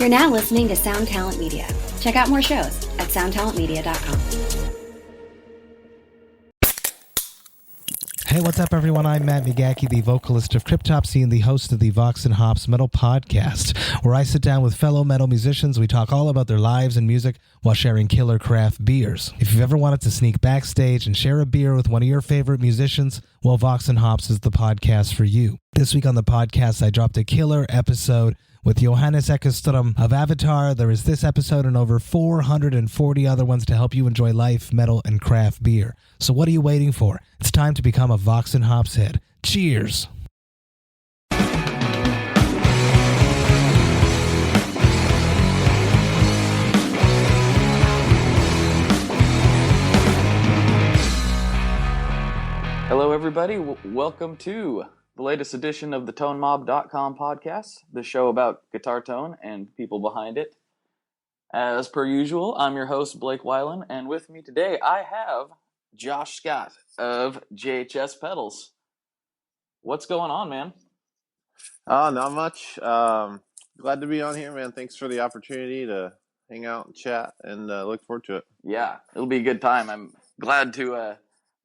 You're now listening to Sound Talent Media. Check out more shows at soundtalentmedia.com. Hey, what's up, everyone? I'm Matt Migaki, the vocalist of Cryptopsy and the host of the Vox and Hops Metal Podcast, where I sit down with fellow metal musicians. We talk all about their lives and music while sharing killer craft beers. If you've ever wanted to sneak backstage and share a beer with one of your favorite musicians, well, Vox and Hops is the podcast for you. This week on the podcast, I dropped a killer episode with Johannes Ekström of Avatar. There is this episode and over 440 other ones to help you enjoy life, metal, and craft beer. So what are you waiting for? It's time to become a Vox and Hops head. Cheers! Hello, everybody. Welcome to the latest edition of the ToneMob.com podcast, the show about guitar tone and people behind it. As per usual, I'm your host, Blake Weiland, and with me today I have Josh Scott of JHS Pedals. What's going on, man? Not much. Glad to be on here, man. Thanks for the opportunity to hang out and chat, and look forward to it. Yeah, it'll be a good time. I'm glad to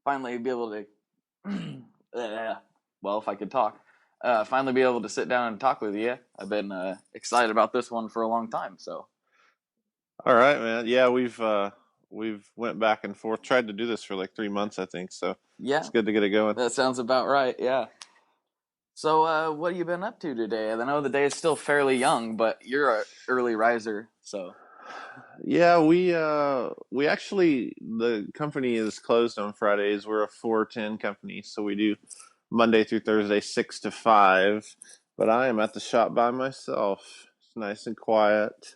finally be able to, well, if I could talk, finally be able to sit down and talk with you. I've been excited about this one for a long time, so. All right, man. Yeah, we've went back and forth, tried to do this for like 3 months, I think, so Yeah, it's good to get it going. that sounds about right, yeah. So, what have you been up to today? I know the day is still fairly young, but you're an early riser, so. Yeah, we actually, the company is closed on Fridays. We're a 4-10 company, so we do Monday through Thursday, 6 to 5. But I am at the shop by myself. It's nice and quiet,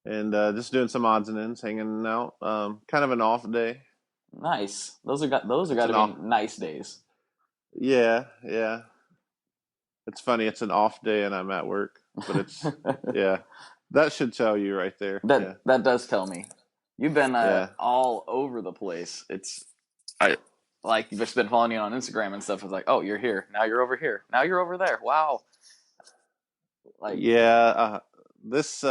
and just doing some odds and ends, hanging out. Kind of an off day. Nice. Those are got to be nice days. Yeah. It's funny. It's an off day, and I'm at work. But it's yeah. That should tell you right there. That does tell me. You've been all over the place. Like you've just been following you on Instagram and stuff. It's like, oh, you're here. Now you're over here. Now you're over there. Wow. This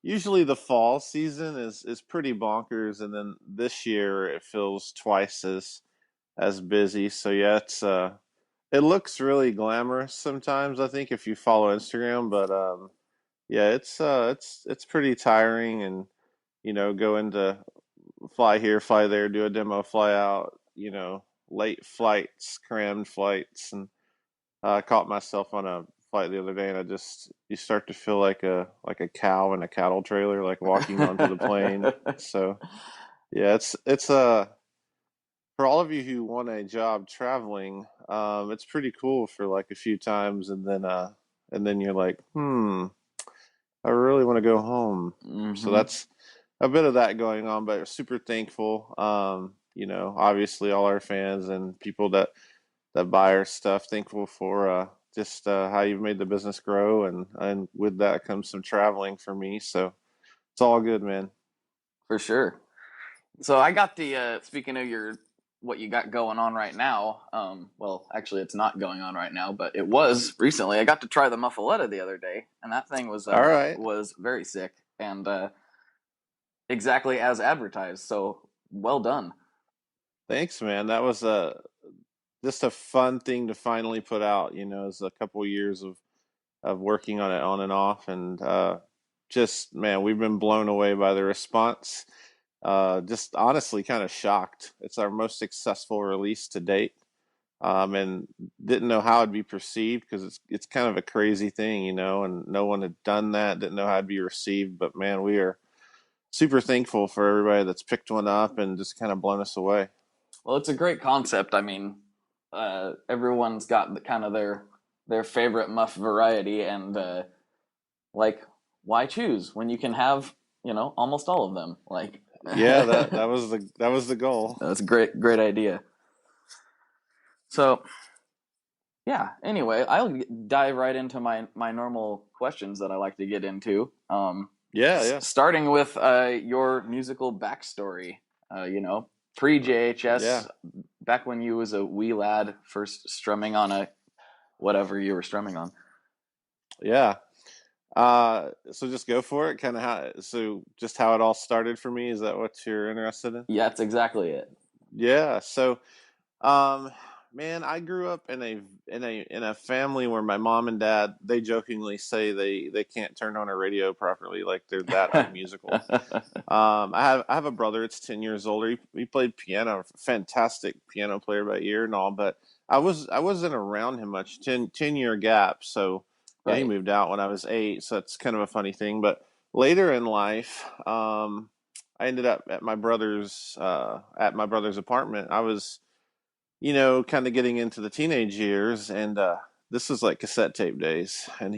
usually the fall season is pretty bonkers, and then this year it feels twice as busy. So yeah, it looks really glamorous sometimes, I think, if you follow Instagram, but yeah, it's pretty tiring, and going to fly here, fly there, do a demo, fly out, late flights, crammed flights, and I caught myself on a flight the other day, and you start to feel like a cow in a cattle trailer, like walking onto the plane. So yeah, it's for all of you who want a job traveling, it's pretty cool for like a few times, and then you're like, I really want to go home. Mm-hmm. So that's a bit of that going on, but super thankful. Obviously all our fans and people that buy our stuff, thankful for just how you've made the business grow, and with that comes some traveling for me. So it's all good, man. For sure. So I got the speaking of what you got going on right now. Well, actually, it's not going on right now, but it was recently. I got to try the muffaletta the other day, and that thing was all right. Was very sick and exactly as advertised. So well done. Thanks, man. That was just a fun thing to finally put out. It's a couple years of working on it on and off, and just, man, we've been blown away by the response. Just honestly kind of shocked. It's our most successful release to date, and didn't know how it'd be perceived, because it's kind of a crazy thing, and no one had done that, didn't know how it'd be received. But man, we are super thankful for everybody that's picked one up and just kind of blown us away. Well, it's a great concept. I mean, everyone's got kind of their favorite muff variety, and why choose when you can have almost all of them? Like, yeah, that was the goal. That's a great idea. So yeah, anyway, I'll dive right into my normal questions that I like to get into. Yeah. Starting with your musical backstory. Pre-JHS, back when you was a wee lad, first strumming on a whatever you were strumming on. Yeah. So just go for it. Kind of just how it all started for me. Is that what you're interested in? Yeah, that's exactly it. Yeah. So, um, man, I grew up in a family where my mom and dad, they jokingly say they can't turn on a radio properly, like they're that unmusical. I have a brother. It's 10 years older. He played piano, fantastic piano player by ear and all. But I wasn't around him much. 10 year gap. So yeah, he Right. moved out when I was 8. So that's kind of a funny thing. But later in life, I ended up at my brother's apartment. I was kind of getting into the teenage years, and this was like cassette tape days. And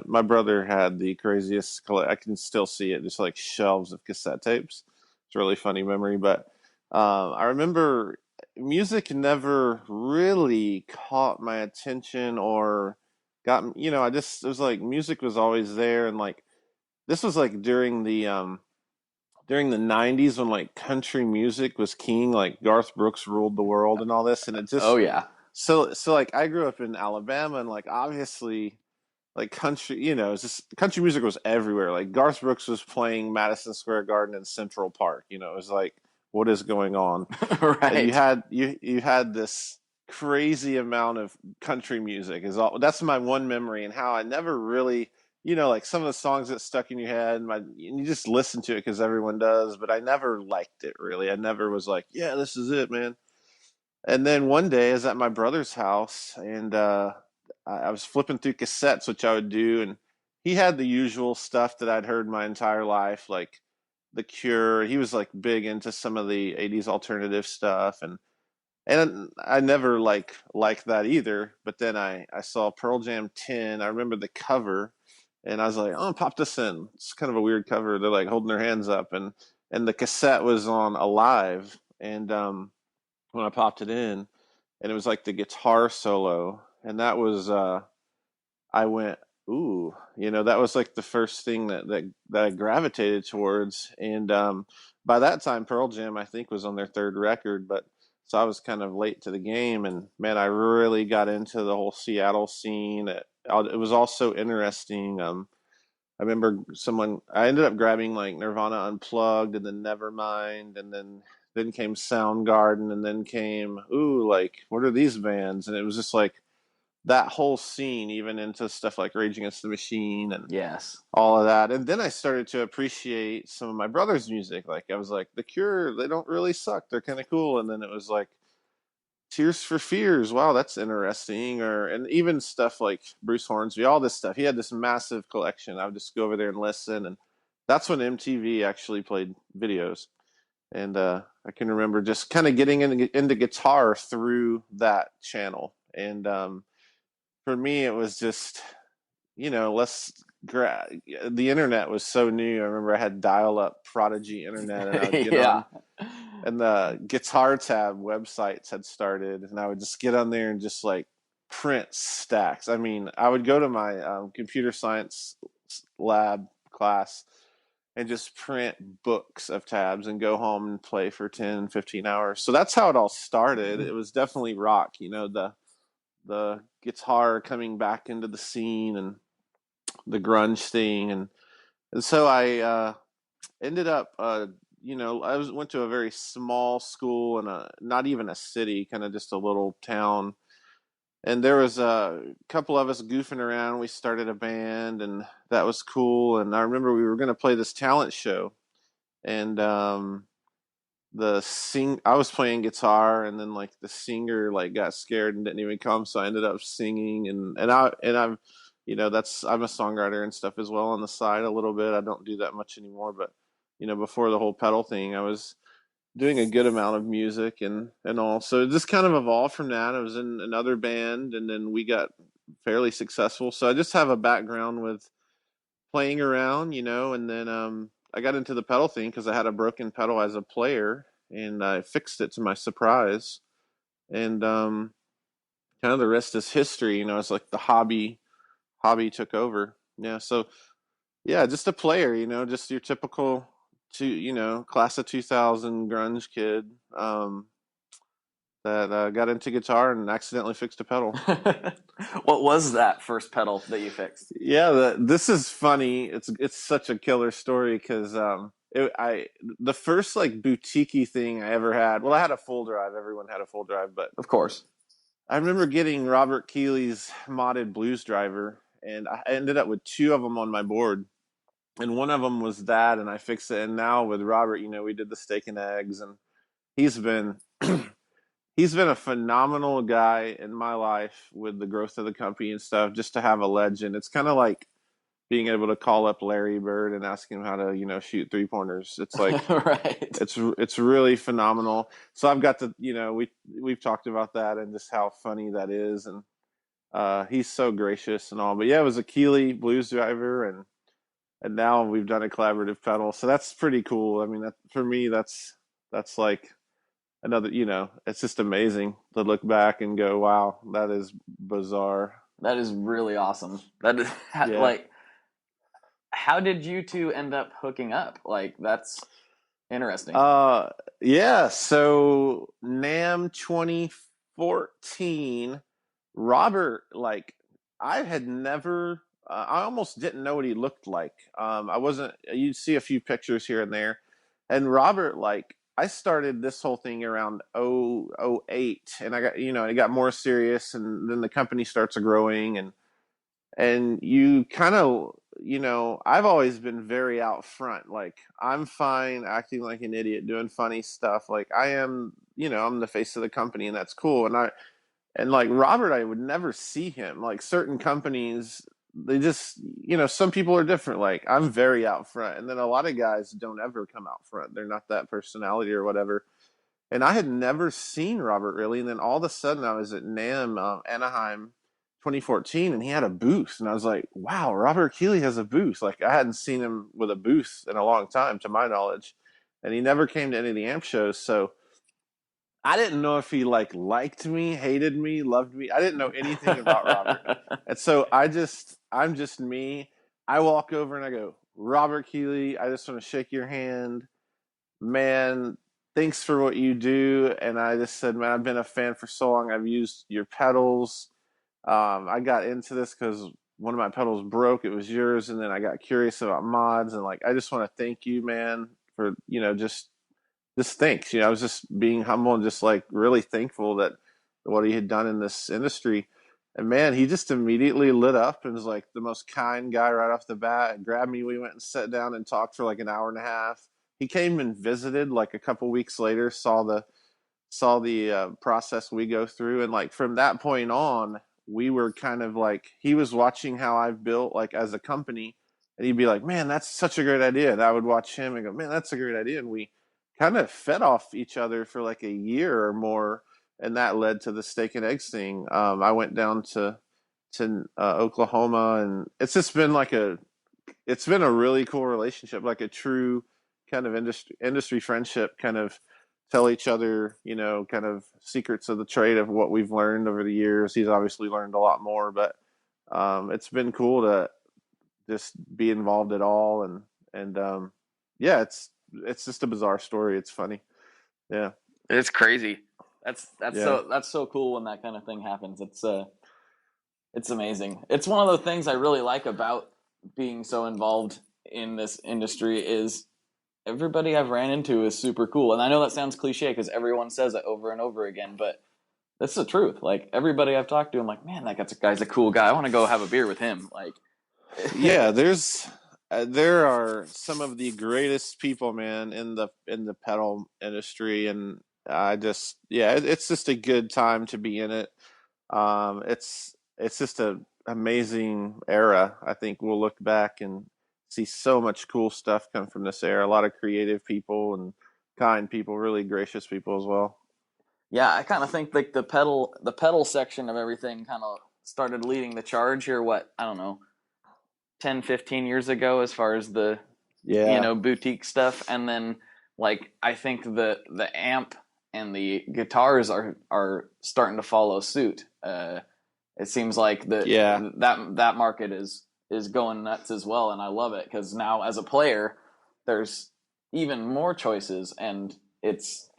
my brother had the craziest I can still see it, just like shelves of cassette tapes. It's a really funny memory, but I remember music never really caught my attention or it was like music was always there, and like this was like during the 90s when like country music was king, like Garth Brooks ruled the world and all this. And it Oh just, yeah. so like I grew up in Alabama, and like obviously like country, it's just country music was everywhere. Like Garth Brooks was playing Madison Square Garden in Central Park. It was like, what is going on? And you Right. had you had this crazy amount of country music. Is all That's my one memory, and how I never really, like some of the songs that stuck in your head, and you just listen to it because everyone does, but I never liked it really. I never was like, yeah, this is it, man. And then one day I was at my brother's house, and I was flipping through cassettes, which I would do, and he had the usual stuff that I'd heard my entire life, like The Cure. He was like big into some of the 80s alternative stuff, and I never liked that either. But then I saw Pearl Jam 10. I remember the cover, and I was like, oh, pop this in. It's kind of a weird cover. They're like holding their hands up, and the cassette was on Alive, and when I popped it in, and it was like the guitar solo, and that was I went, ooh, that was like the first thing that I gravitated towards. And by that time, Pearl Jam, I think, was on their third record, but so I was kind of late to the game. And man, I really got into the whole Seattle scene. It was also interesting. I remember I ended up grabbing like Nirvana Unplugged, and then Nevermind, and then came Soundgarden, and then came, ooh, like, what are these bands? And it was just like that whole scene, even into stuff like Rage Against the Machine and Yes. all of that. And then I started to appreciate some of my brother's music. Like I was like, The Cure, they don't really suck. They're kind of cool. And then it was like Tears for Fears. Wow, that's interesting. And even stuff like Bruce Hornsby, all this stuff. He had this massive collection. I would just go over there and listen. And that's when MTV actually played videos. And I can remember just kind of getting into guitar through that channel. And for me, it was just, less. The internet was so new. I remember I had dial-up Prodigy internet, and I would get Yeah. on, and the Guitar Tab websites had started, and I would just get on there and just like print stacks. I mean, I would go to my computer science lab class and just print books of tabs and go home and play for 10, 15 hours. So that's how it all started. It was definitely rock, the guitar coming back into the scene, and the grunge thing. And so I ended up, went to a very small school in not even a city, kind of just a little town. And there was a couple of us goofing around. We started a band, and that was cool. And I remember we were going to play this talent show, and I was playing guitar, and then like the singer like got scared and didn't even come, so I ended up singing. I'm I'm a songwriter and stuff as well on the side a little bit. I don't do that much anymore, but before the whole pedal thing, I was doing a good amount of music and all. So it just kind of evolved from that. I was in another band, and then we got fairly successful. So I just have a background with playing around, and then I got into the pedal thing because I had a broken pedal as a player, and I fixed it to my surprise. And kind of the rest is history. It's like the hobby took over. Yeah, so yeah, just a player. Just your typical class of 2000 grunge kid. that got into guitar and accidentally fixed a pedal. What was that first pedal that you fixed? Yeah, this is funny. It's such a killer story because I the first like boutique-y thing I ever had. Well, I had a full drive. Everyone had a full drive, but Of course. I remember getting Robert Keeley's modded blues driver, and I ended up with two of them on my board. And one of them was that, and I fixed it. And now with Robert, we did the steak and eggs, and he's been he's been a phenomenal guy in my life with the growth of the company and stuff. Just to have a legend, it's kind of like being able to call up Larry Bird and ask him how to shoot 3-pointers. It's like Right. it's really phenomenal. So I've got to we've talked about that and just how funny that is, and he's so gracious and all. But yeah, it was a Keeley blues driver, and now we've done a collaborative pedal, so that's pretty cool. I mean, that for me, that's like another. It's just amazing to look back and go, wow, that is bizarre. That is really awesome. That is Yeah. like, how did you two end up hooking up? Like, that's interesting. Yeah. So NAMM 2014, Robert, like, I had never. I almost didn't know what he looked like. I wasn't. You'd see a few pictures here and there, and Robert, like, I started this whole thing around 08, and I got it got more serious, and then the company starts growing, and you kind of I've always been very out front. Like, I'm fine acting like an idiot, doing funny stuff. Like, I am, I'm the face of the company, and that's cool. And like Robert, I would never see him. Like, certain companies, they just, some people are different. Like, I'm very out front, and then a lot of guys don't ever come out front. They're not that personality or whatever. And I had never seen Robert really. And then all of a sudden I was at NAMM, Anaheim 2014, and he had a booth. And I was like, wow, Robert Keeley has a booth. Like, I hadn't seen him with a booth in a long time, to my knowledge. And he never came to any of the amp shows. So I didn't know if he liked me, hated me, loved me. I didn't know anything about Robert. And so I'm just me. I walk over and I go, Robert Keeley, I just want to shake your hand. Man, thanks for what you do. And I just said, man, I've been a fan for so long. I've used your pedals. I got into this because one of my pedals broke. It was yours. And then I got curious about mods. And like, I just want to thank you, man, for, just thanks. I was just being humble and just like really thankful that what he had done in this industry. And man, he just immediately lit up and was like the most kind guy right off the bat. Grabbed me. We went and sat down and talked for like an hour and a half. He came and visited like a couple weeks later, saw the process we go through, and like from that point on, we were kind of like, he was watching how I've built like as a company, and he'd be like, man, that's such a great idea. And I would watch him and go, man, that's a great idea. And we kind of fed off each other for like a year or more, and that led to the steak and eggs thing. I went down to Oklahoma, and it's just been it's been a really cool relationship, like a true kind of industry friendship. Kind of tell each other, kind of secrets of the trade of what we've learned over the years. He's obviously learned a lot more, but it's been cool to just be involved at all, and yeah, it's just a bizarre story. It's funny. Yeah. It's crazy. That's Yeah. that's so cool when that kind of thing happens. It's amazing. It's one of the things I really like about being so involved in this industry is everybody I've ran into is super cool. And I know that sounds cliche because everyone says it over and over again, but that's the truth. Like, everybody I've talked to, I'm like, man, that guy's a cool guy. I want to go have a beer with him. Like, Yeah, there are some of the greatest people, man, in the pedal industry, and it's just a good time to be in it. It's just a amazing era. I think we'll look back and see so much cool stuff come from this era. A lot of creative people and kind people, really gracious people as well. yeah, I kind of think like the pedal section of everything kind of started leading the charge here. What, I don't know, 10, 15 years ago, as far as the Yeah. boutique stuff. And then, like, I think the amp and the guitars are starting to follow suit. It seems like Yeah. that market is going nuts as well, and I love it because now as a player, there's even more choices, and it's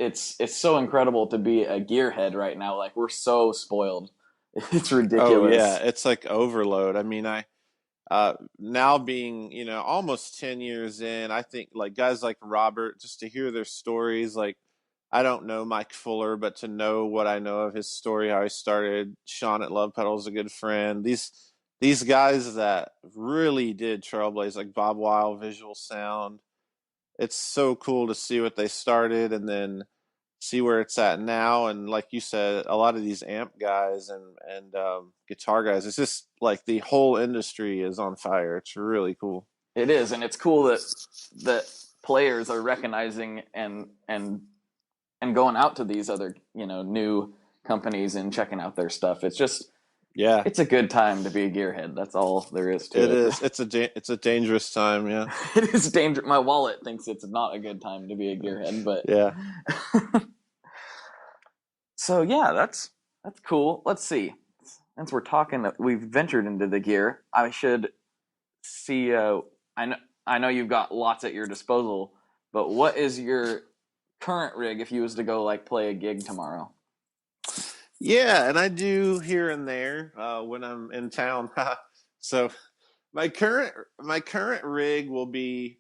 so incredible to be a gearhead right now. Like, we're so spoiled. It's Oh yeah, ridiculous. it's like overload. I mean, now being, almost 10 years in, I think like guys like Robert, just to hear their stories, like I don't know Mike Fuller, but to know what I know of his story, how he started, Sean at Love Pedal is a good friend. These guys that really did trailblaze, like Bob Weil, Visual Sound. It's so cool to see what they started and then see where it's at now. And like you said, a lot of these amp guys and guitar guys, it's just like the whole industry is on fire. It's really cool. It is, and it's cool that players are recognizing and going out to these other, new companies and checking out their stuff. It's just, Yeah, it's a good time to be a gearhead. That's all there is to it it. is. It's a dangerous time. Yeah, It is dangerous. My wallet thinks it's not a good time to be a gearhead, but yeah. so yeah, that's cool. Let's see. Since we're talking, we've ventured into the gear. I should see. I know you've got lots at your disposal, but what is your current rig if you was to go like play a gig tomorrow? Yeah, and I do here and there when I'm in town. So my current rig will be.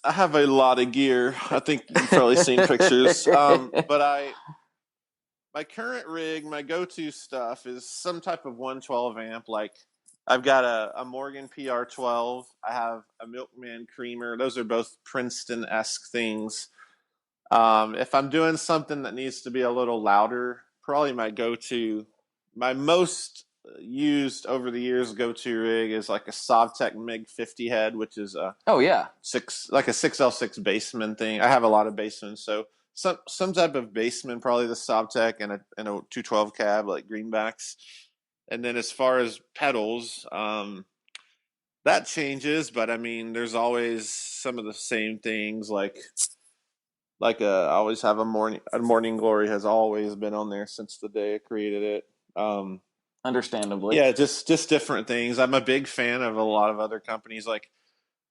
I have a lot of gear. I think you've probably seen pictures. But my current rig, my go-to stuff is some type of 112 amp. Like I've got a Morgan PR12. I have a Milkman Creamer. Those are both Princeton-esque things. If I'm doing something that needs to be a little louder, probably my most used over the years go-to rig is like a Sovtek MiG 50 head, which is Oh yeah, like a 6L6 bassman thing. I have a lot of bassmen, so some type of bassman, probably the Sovtek and a 212 cab like greenbacks. And then as far as pedals, that changes, but I mean, there's always some of the same things I always have a morning glory has always been on there since the day I created it. understandably. Yeah, just different things. I'm a big fan of a lot of other companies. Like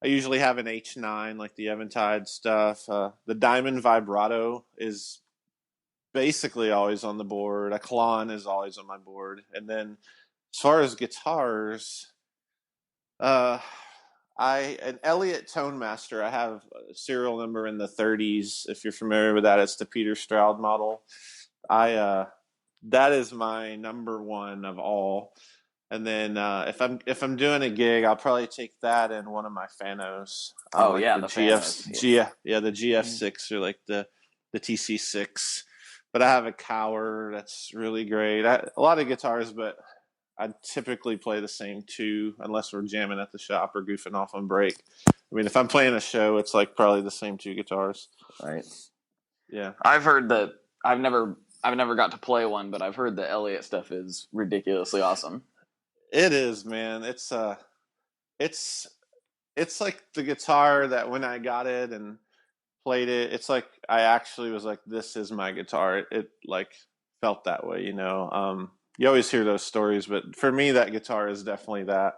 I usually have an H9, like the Eventide stuff. The Diamond Vibrato is basically always on the board. A Klon is always on my board. And then as far as guitars, uh, an Elliott Tone Master. I have a serial number in the 30s. If you're familiar with that, it's the Peter Stroud model. That is my number one of all. And then if I'm doing a gig, I'll probably take that and one of my Fanos. Oh Like yeah, the the GF, Fanos. the GF6 or like the TC6. But I have a Cower that's really great. A lot of guitars, but I typically play the same two unless we're jamming at the shop or goofing off on break. I mean, if I'm playing a show, it's like probably the same two guitars. Right. Yeah. I've heard that I've never got to play one, but I've heard the Elliott stuff is ridiculously awesome. It is, man. It's like the guitar that when I got it and played it, it's like I actually was like, this is my guitar. It like felt that way, you know. You always hear those stories, but for me, that guitar is definitely that.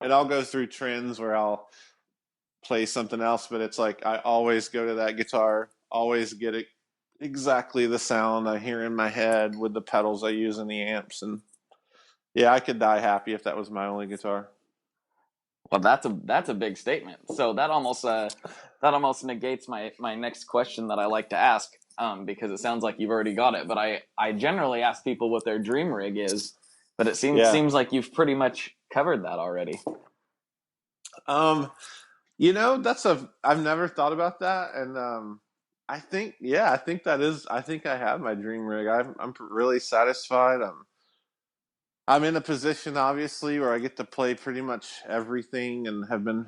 And I'll go through trends where I'll play something else, but it's like I always go to that guitar, always get it exactly the sound I hear in my head with the pedals I use in the amps. And yeah, I could die happy if that was my only guitar. Well, that's a big statement. So that almost negates my next question that I like to ask, because it sounds like you've already got it. But I generally ask people what their dream rig is, but it seems like you've pretty much covered that already. I've never thought about that, and I think I have my dream rig. I'm really satisfied. I'm in a position, obviously, where I get to play pretty much everything and have been,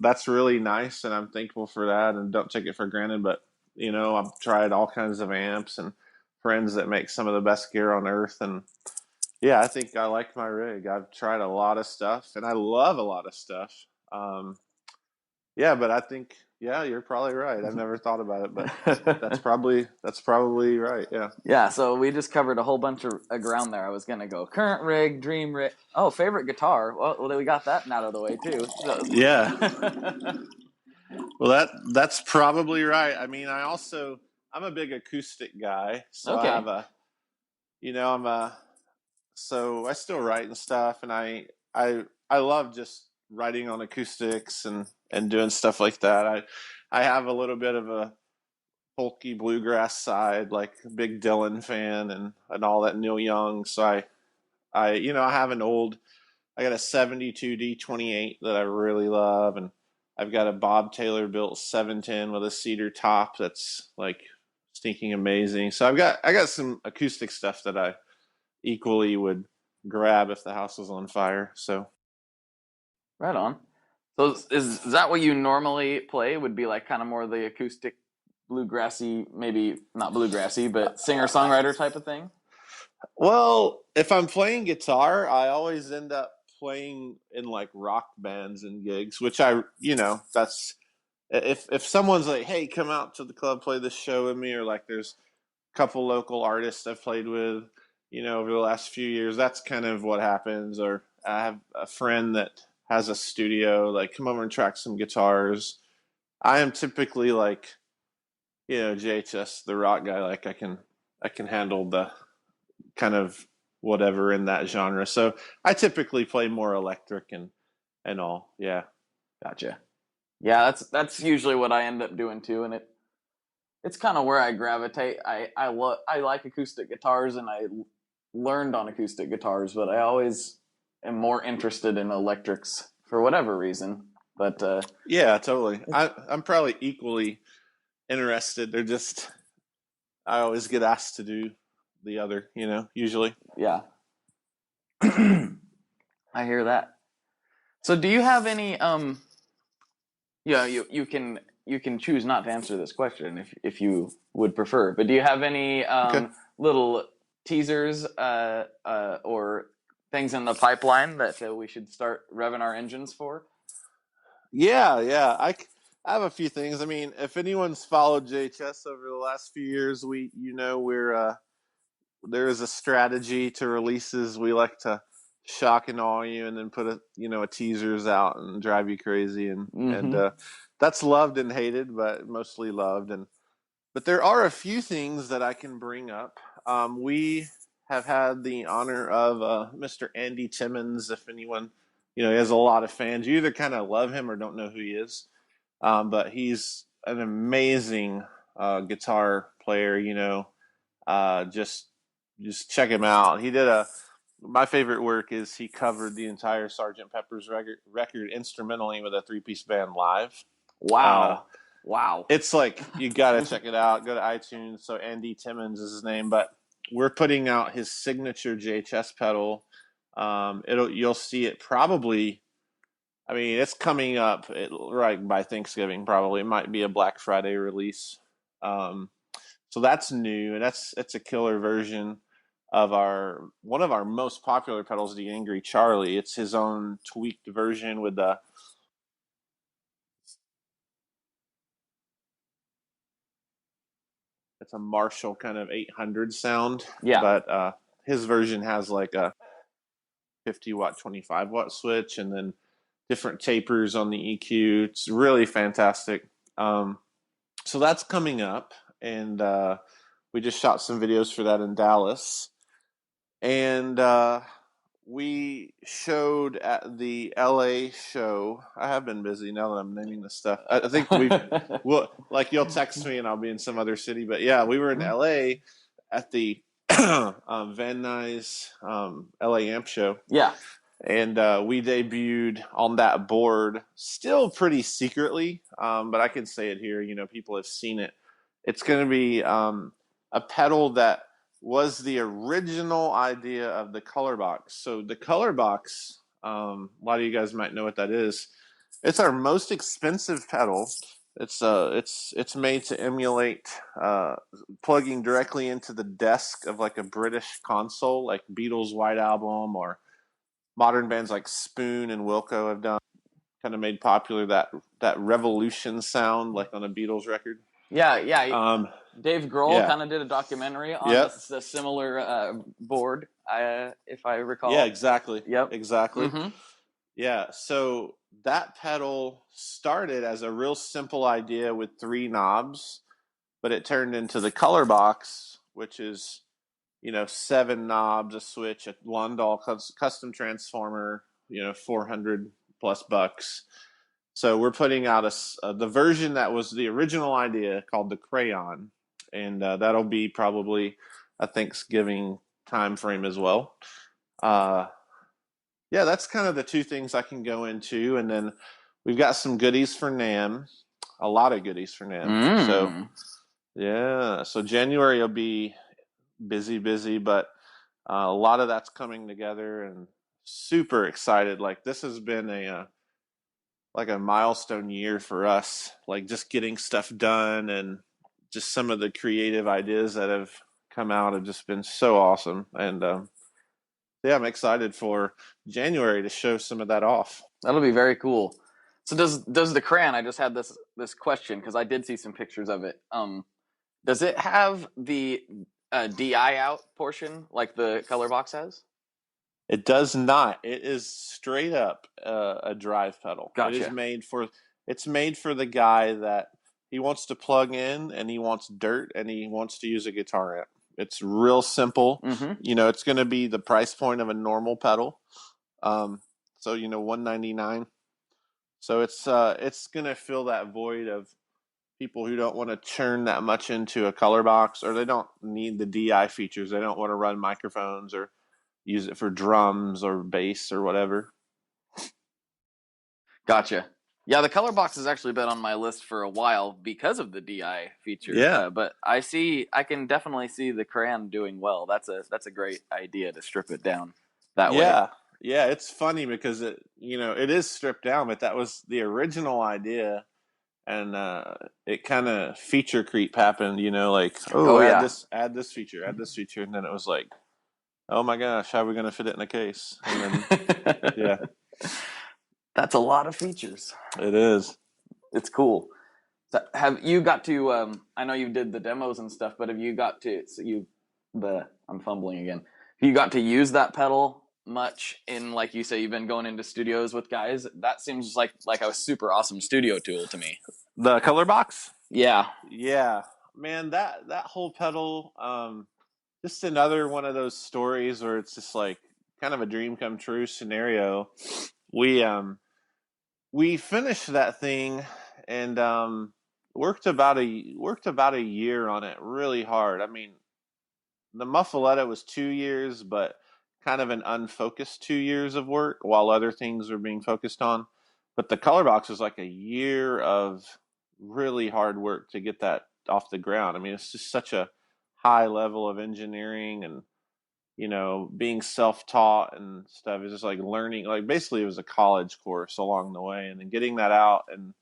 that's really nice. And I'm thankful for that and don't take it for granted. But, I've tried all kinds of amps and friends that make some of the best gear on earth. And yeah, I think I like my rig. I've tried a lot of stuff and I love a lot of stuff. Yeah, but I think, yeah, you're probably right. I've never thought about it, but that's probably right. Yeah. Yeah, so we just covered a whole bunch of ground there. I was gonna go current rig, dream rig. Oh, favorite guitar. Well, we got that out of the way too. So. Yeah. Well, that's probably right. I mean, I'm a big acoustic guy, so I Okay. have I'm so I still write and stuff, and I love just writing on acoustics and doing stuff like that. I have a little bit of a folky bluegrass side, like a big Dylan fan and all that Neil Young. So I have I got a 72 D28 that I really love, and I've got a Bob Taylor built 710 with a cedar top that's like stinking amazing. So I got some acoustic stuff that I equally would grab if the house was on fire. So Right on. So is that what you normally play? Would be like kind of more the acoustic, bluegrassy, maybe not bluegrassy, but singer-songwriter type of thing? well, if I'm playing guitar, I always end up playing in like rock bands and gigs, which that's if someone's like, "Hey, come out to the club, play this show with me," or like there's a couple local artists I've played with, over the last few years, that's kind of what happens. Or I have a friend that has a studio, like, come over and track some guitars. I am typically like, JHS, the rock guy, like I can handle the kind of whatever in that genre. So I typically play more electric and all. Yeah. Gotcha. Yeah, that's usually what I end up doing too, and it's kind of where I gravitate. I like acoustic guitars, and I learned on acoustic guitars, but I always am more interested in electrics for whatever reason. But Yeah, totally. I'm probably equally interested. I always get asked to do the other, usually. yeah, I hear that. So do you have any yeah, you can choose not to answer this question if you would prefer. But do you have any Okay. little teasers or things in the pipeline that we should start revving our engines for? Yeah. I have a few things. I mean, if anyone's followed JHS over the last few years, we're there is a strategy to releases. We like to shock and awe you, and then put a teasers out and drive you crazy, and Mm-hmm. that's loved and hated, but mostly loved. But there are a few things that I can bring up. We have had the honor of Mr. Andy Timmons. If anyone, he has a lot of fans. You either kind of love him or don't know who he is. But he's an amazing guitar player. Just check him out. My favorite work is he covered the entire Sgt. Pepper's record instrumentally with a 3-piece band live. Wow. Wow. It's like, you gotta check it out. Go to iTunes. So Andy Timmons is his name, but we're putting out his signature JHS pedal. You'll see it probably. I mean, it's coming up right by Thanksgiving. Probably it might be a Black Friday release. So that's new, and it's a killer version of one of our most popular pedals, the Angry Charlie. It's his own tweaked version with it's a Marshall kind of 800 sound. Yeah. But his version has like a 50-watt, 25-watt switch, and then different tapers on the EQ. It's really fantastic. So that's coming up, and we just shot some videos for that in Dallas. And we showed at the LA show. I have been busy now that I'm naming this stuff. I think you'll text me and I'll be in some other city. But yeah, we were in LA at the Van Nuys LA Amp show. Yeah. And we debuted on that board, still pretty secretly, but I can say it here. People have seen it. It's going to be a pedal that was the original idea of the color box. So the color box, a lot of you guys might know what that is. It's our most expensive pedal. It's made to emulate plugging directly into the desk of like a British console, like Beatles' White Album, or modern bands like Spoon and Wilco have done. Kind of made popular that Revolution sound, like on a Beatles record. Yeah. Dave Grohl kind of did a documentary on the similar board, if I recall. Yeah, exactly. Yep. Exactly. Mm-hmm. Yeah, so that pedal started as a real simple idea with 3 knobs, but it turned into the color box, which is 7 knobs, a switch, a Landau custom transformer, 400 plus bucks. So we're putting out the version that was the original idea called the Crayon, and that'll be probably a Thanksgiving time frame as well. Yeah, that's kind of the two things I can go into, and then we've got some goodies for NAMM, a lot of goodies for NAMM. So yeah, so January will be busy, but a lot of that's coming together, and super excited. Like this has been a milestone year for us, like just getting stuff done, and just some of the creative ideas that have come out have just been so awesome. And yeah, I'm excited for January to show some of that off. That'll be very cool. So does the crayon? I just had this question because I did see some pictures of it. Does it have the DI out portion like the color box has? It does not. It is straight up a drive pedal. Gotcha. It is made for the guy that he wants to plug in and he wants dirt and he wants to use a guitar amp. It's real simple. Mm-hmm. It's going to be the price point of a normal pedal. So $199. So it's going to fill that void of people who don't want to churn that much into a color box, or they don't need the DI features. They don't want to run microphones or use it for drums or bass or whatever. Gotcha. Yeah, the color box has actually been on my list for a while because of the DI feature. Yeah. But I can definitely see the crayon doing well. That's a great idea to strip it down that way. Yeah, it's funny because it is stripped down, but that was the original idea, and it kind of feature creep happened. Add this feature, and then it was like, oh my gosh, how are we going to fit it in a case? And then yeah, that's a lot of features. it is. It's cool. So have you got to? I know you did the demos and stuff, but have you got to? I'm fumbling again. Have you got to use that pedal much in, like you say, you've been going into studios with guys? That seems like a super awesome studio tool to me. The color box? Yeah, man, that whole pedal, just another one of those stories where it's just like kind of a dream come true scenario. We finished that thing and worked about a year on it, really hard. I mean, the Muffaletta was 2 years, but kind of an unfocused 2 years of work while other things were being focused on. But the color box was like a year of really hard work to get that off the ground. I mean, it's just such a high level of engineering and, being self-taught and stuff. It's just like learning, like basically it was a college course along the way. And then getting that out and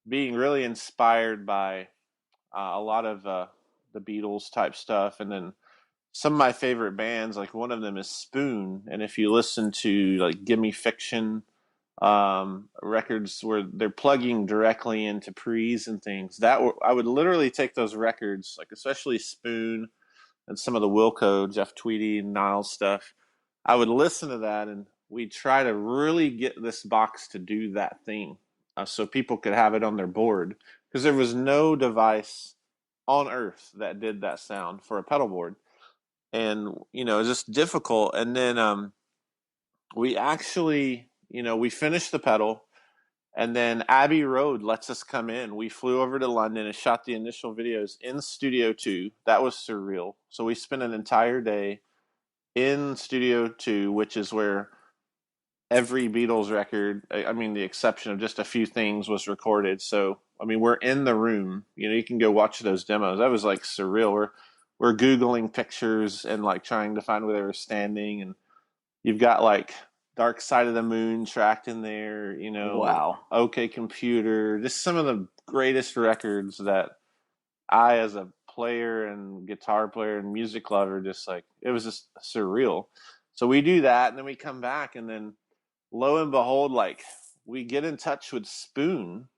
being really inspired by a lot of the Beatles type stuff. And then some of my favorite bands, like one of them is Spoon. And if you listen to like Gimme Fiction records where they're plugging directly into pre's and things, I would literally take those records, like especially Spoon and some of the Wilco, Jeff Tweedy, and Niles stuff. I would listen to that and we'd try to really get this box to do that thing so people could have it on their board, because there was no device on earth that did that sound for a pedal board. And, it's just difficult. And then we actually, we finished the pedal, and then Abbey Road lets us come in. We flew over to London and shot the initial videos in Studio 2. That was surreal. So we spent an entire day in Studio 2, which is where every Beatles record, I mean, the exception of just a few things, was recorded. So, I mean, we're in the room. You can go watch those demos. That was like surreal. We're Googling pictures and like trying to find where they were standing. And you've got like Dark Side of the Moon tracked in there, Wow. OK Computer, just some of the greatest records that I, as a player and guitar player and music lover, just like, it was just surreal. So we do that, and then we come back, and then lo and behold, like, we get in touch with Spoon,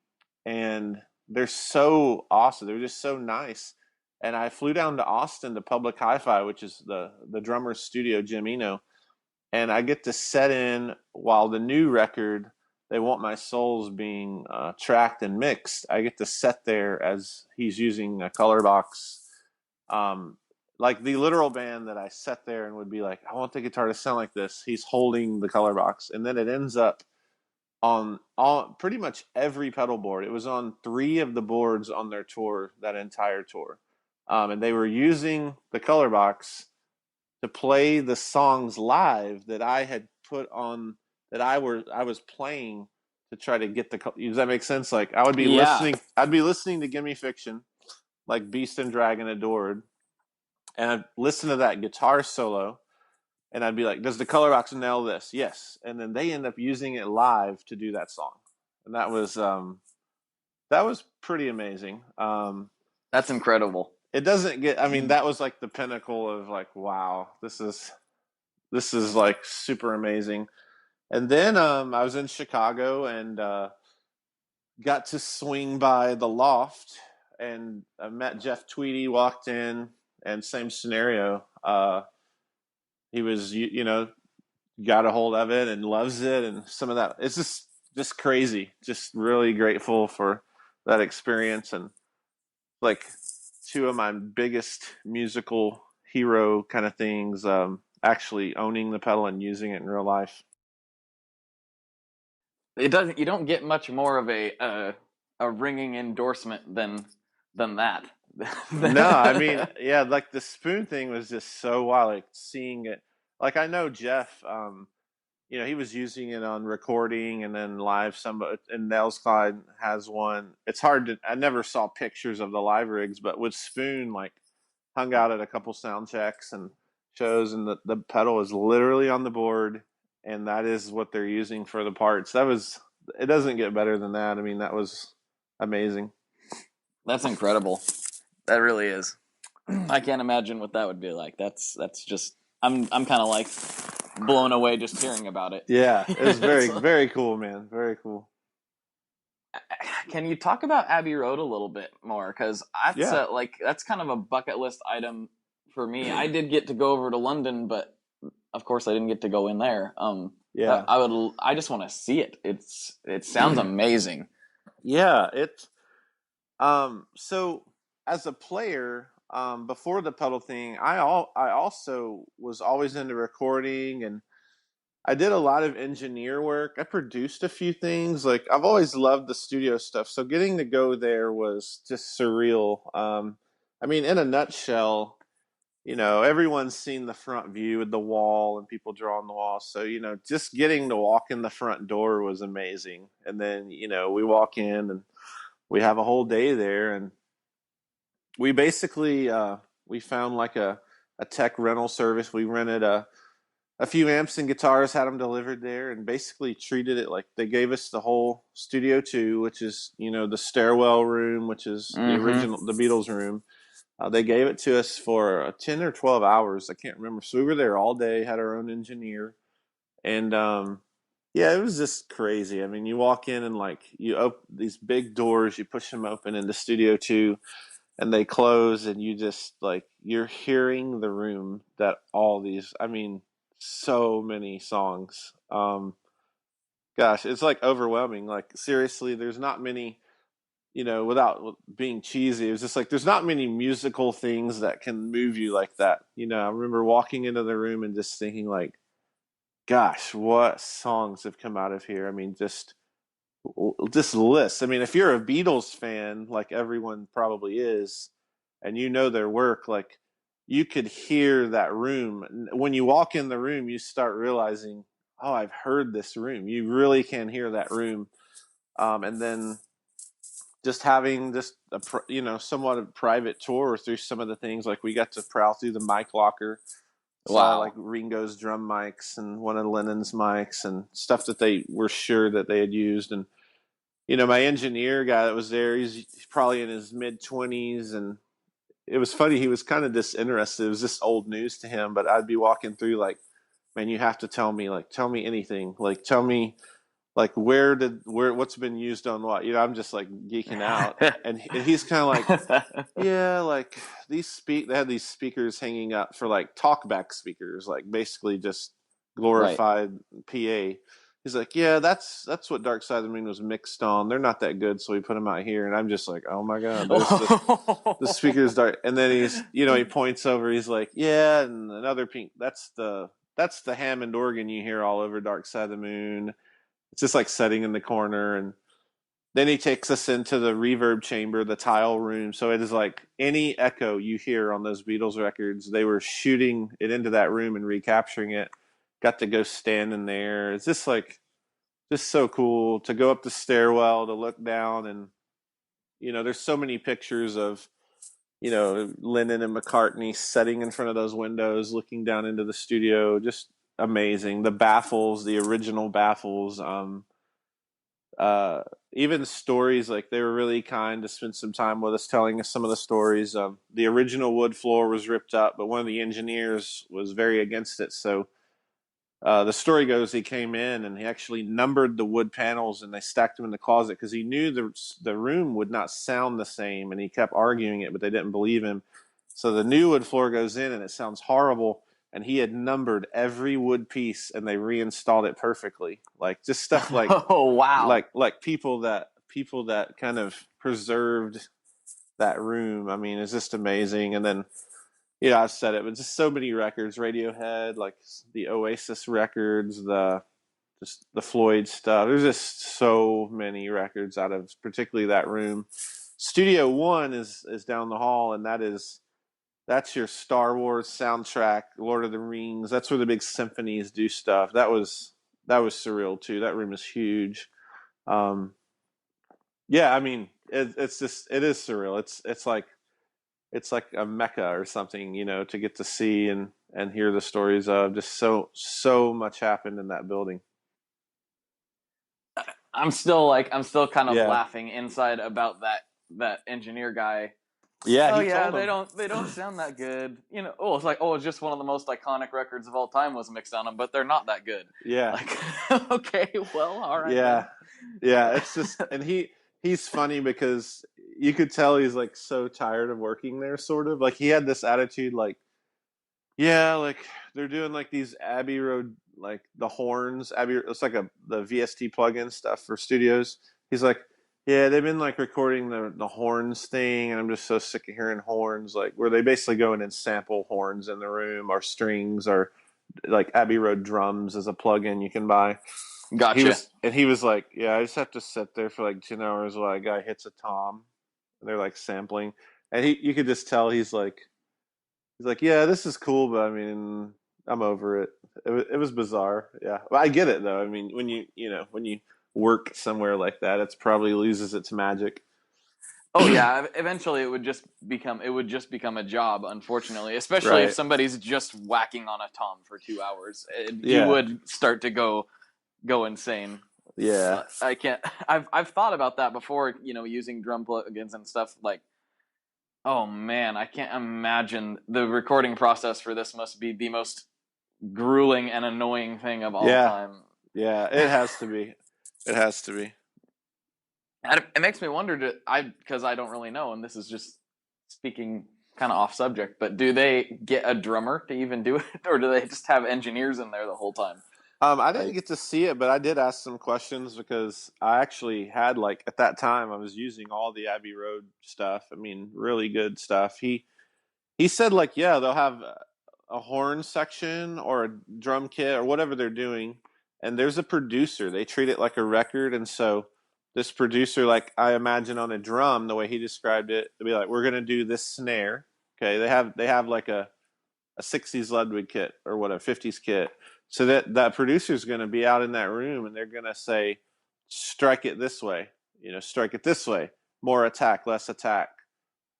and they're so awesome. They're just so nice. And I flew down to Austin to Public Hi-Fi, which is the drummer's studio, Jim Eno. and I get to set in while the new record, They Want My Soul's being tracked and mixed. I get to set there as he's using a color box. Like the literal band that I set there and would be like, I want the guitar to sound like this. He's holding the color box. And then it ends up on all pretty much every pedal board. It was on 3 of the boards on their tour, that entire tour. And they were using the color box to play the songs live that I had put on, that I was playing to try to get the. Does that make sense? Like I would be listening. I'd be listening to Gimme Fiction, like Beast and Dragon Adored, and I'd listen to that guitar solo, and I'd be like, "Does the color box nail this?" Yes, and then they end up using it live to do that song, and that was pretty amazing. That's incredible. It doesn't get. I mean, that was like the pinnacle of like, wow, this is like super amazing. And then I was in Chicago and got to swing by the Loft, and I met Jeff Tweedy. Walked in, and same scenario. He was, got a hold of it and loves it, and some of that. It's just crazy. Just really grateful for that experience, and like 2 of my biggest musical hero kind of things. Actually owning the pedal and using it in real life. You don't get much more of a ringing endorsement than that. No, I mean, yeah, like the spoon thing was just so wild. Like seeing it, like I know Jeff, he was using it on recording and then live. And Nels Clyde has one. It's hard to. I never saw pictures of the live rigs, but with Spoon, like hung out at a couple sound checks and shows, and the pedal is literally on the board, and that is what they're using for the parts. It doesn't get better than that. I mean, that was amazing. That's incredible. That really is. I can't imagine what that would be like. That's just. I'm kind of like blown away just hearing about it. Yeah, it was very very cool, man. Very cool. Can you talk about Abbey Road a little bit more? Because that's kind of a bucket list item for me. I did get to go over to London, but of course I didn't get to go in there. Yeah, I just want to see it. It sounds amazing. Yeah, so as a player, before the pedal thing, I also was always into recording, and I did a lot of engineer work. I produced a few things. Like I've always loved the studio stuff, so getting to go there was just surreal. I mean, in a nutshell, everyone's seen the front view with the wall and people drawing the wall. So, just getting to walk in the front door was amazing. And then, we walk in and we have a whole day there, and we basically we found like a tech rental service. We rented a few amps and guitars, had them delivered there, and basically treated it like they gave us the whole Studio 2, which is the stairwell room, which is the original, the Beatles room. They gave it to us for 10 or 12 hours. I can't remember. So we were there all day, had our own engineer, and yeah, it was just crazy. I mean, you walk in and like you open these big doors, you push them open into Studio 2, and they close, and you just like you're hearing the room that all these. I mean, so many songs. Gosh, it's like overwhelming. Like seriously, there's not many. Without being cheesy, it was just like there's not many musical things that can move you like that. I remember walking into the room and just thinking like, gosh, what songs have come out of here? I mean, just lists. I mean, if you're a Beatles fan, like everyone probably is, and their work, like you could hear that room. When you walk in the room, you start realizing, oh, I've heard this room. You really can hear that room. And then just having this, somewhat of a private tour through some of the things, like we got to prowl through the mic locker. Saw like Ringo's drum mics and one of Lennon's mics and stuff that they were sure that they had used. And, my engineer guy that was there, he's probably in his mid-20s. And it was funny. He was kind of disinterested. It was just old news to him. But I'd be walking through like, man, you have to tell me anything. Like, tell me, like, what's been used on what? I'm just like geeking out. And he's kind of like, yeah, like they had these speakers hanging up for like talkback speakers, like basically just Right. glorified PA. He's like, yeah, that's what Dark Side of the Moon was mixed on. They're not that good, so we put them out here. And I'm just like, oh my god, there's the speakers dark. And then he's, he points over. He's like, yeah, and another pink. That's the Hammond organ you hear all over Dark Side of the Moon. It's just like setting in the corner. And then he takes us into the reverb chamber, the tile room. So it is like any echo you hear on those Beatles records, they were shooting it into that room and recapturing it. Got to go stand in there. It's just so cool to go up the stairwell, to look down, and there's so many pictures of Lennon and McCartney sitting in front of those windows, looking down into the studio. Just amazing. The baffles, the original baffles. Even stories, like they were really kind to spend some time with us telling us some of the stories. The original wood floor was ripped up, but one of the engineers was very against it. So the story goes he came in and he actually numbered the wood panels and they stacked them in the closet because he knew the room would not sound the same, and he kept arguing it, but they didn't believe him. So the new wood floor goes in and it sounds horrible, and he had numbered every wood piece and they reinstalled it perfectly. Like just stuff like Oh wow. like people that kind of preserved that room. I mean, it's just amazing. And then I've said it, but just so many records, Radiohead, like the Oasis records, the Floyd stuff. There's just so many records out of particularly that room. Studio One is down the hall, and that's your Star Wars soundtrack, Lord of the Rings. That's where the big symphonies do stuff. That was surreal too. That room is huge. Yeah, I mean, it is surreal. It's like a mecca or something, to get to see and hear the stories of. Just so much happened in that building. I'm still kind of Yeah, laughing inside about that engineer guy. yeah. Oh He yeah, told him. they don't sound that good. It's like, it's just one of the most iconic records of all time was mixed on them, but they're not that good. Yeah, Like, okay, well, all right yeah, then. yeah. It's just, and he's funny because you could tell he's like so tired of working there. Sort of like he had this attitude, like, yeah, like they're doing like these Abbey Road, like the horns. It's like the VST plugin stuff for studios. He's like, yeah, they've been like recording the horns thing, and I'm just so sick of hearing horns. Like where they basically go in and sample horns in the room, or strings, or like Abbey Road drums as a plugin you can buy. Gotcha. He was like, yeah, I just have to sit there for like 10 hours while a guy hits a tom, and they're like sampling, and you could just tell he's like, yeah, this is cool, but I mean, I'm over it. It was bizarre. Yeah, well, I get it though. I mean, when when you work somewhere like that, it's probably loses its magic. Oh yeah, eventually it would just become a job, unfortunately. Especially if Right. somebody's just whacking on a tom for 2 hours, you Yeah. would start to go insane. Yeah. I can't. I've thought about that before. Using drum plugins and stuff. Like, oh man, I can't imagine the recording process for this must be the most grueling and annoying thing of all Yeah. time. Yeah. It has to be. It has to be. It makes me wonder. Because I don't really know, and this is just speaking kind of off subject. But do they get a drummer to even do it, or do they just have engineers in there the whole time? I didn't Like, get to see it, but I did ask some questions because I actually had like at that time I was using all the Abbey Road stuff. I mean, really good stuff. He said like, yeah, they'll have a horn section or a drum kit or whatever they're doing, and there's a producer. They treat it like a record, and so this producer, like I imagine on a drum, the way he described it, they'll be like, we're gonna do this snare. Okay, they have like a 60s Ludwig kit or what, a 50s kit. So that producer is going to be out in that room and they're going to say, strike it this way, strike it this way, more attack, less attack,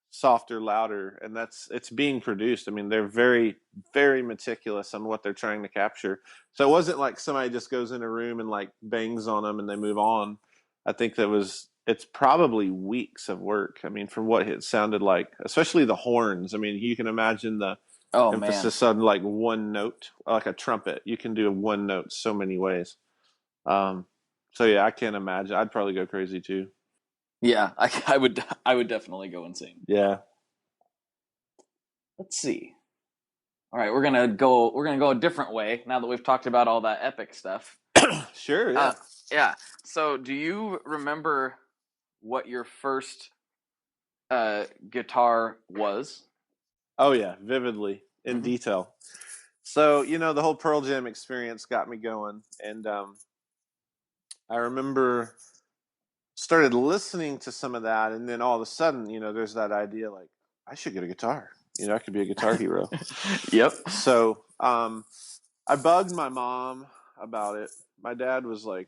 softer, louder. And it's being produced. I mean, they're very, very meticulous on what they're trying to capture. So it wasn't like somebody just goes in a room and like bangs on them and they move on. I think it's probably weeks of work. I mean, from what it sounded like, especially the horns. I mean, you can imagine the oh man, emphasis on like one note, like a trumpet. You can do a one note so many ways. Um, so yeah, I can't imagine. I'd probably go crazy too. yeah, I would definitely go insane. Yeah. Let's see. All right, we're gonna go a different way now that we've talked about all that epic stuff. Sure, Uh, yeah. yeah. So, do you remember what your first guitar was? Oh yeah, vividly in Hmm. detail. So, the whole Pearl Jam experience got me going, and I remember started listening to some of that, and then all of a sudden, there's that idea like I should get a guitar. I could be a guitar hero. Yep. So, I bugged my mom about it. My dad was like,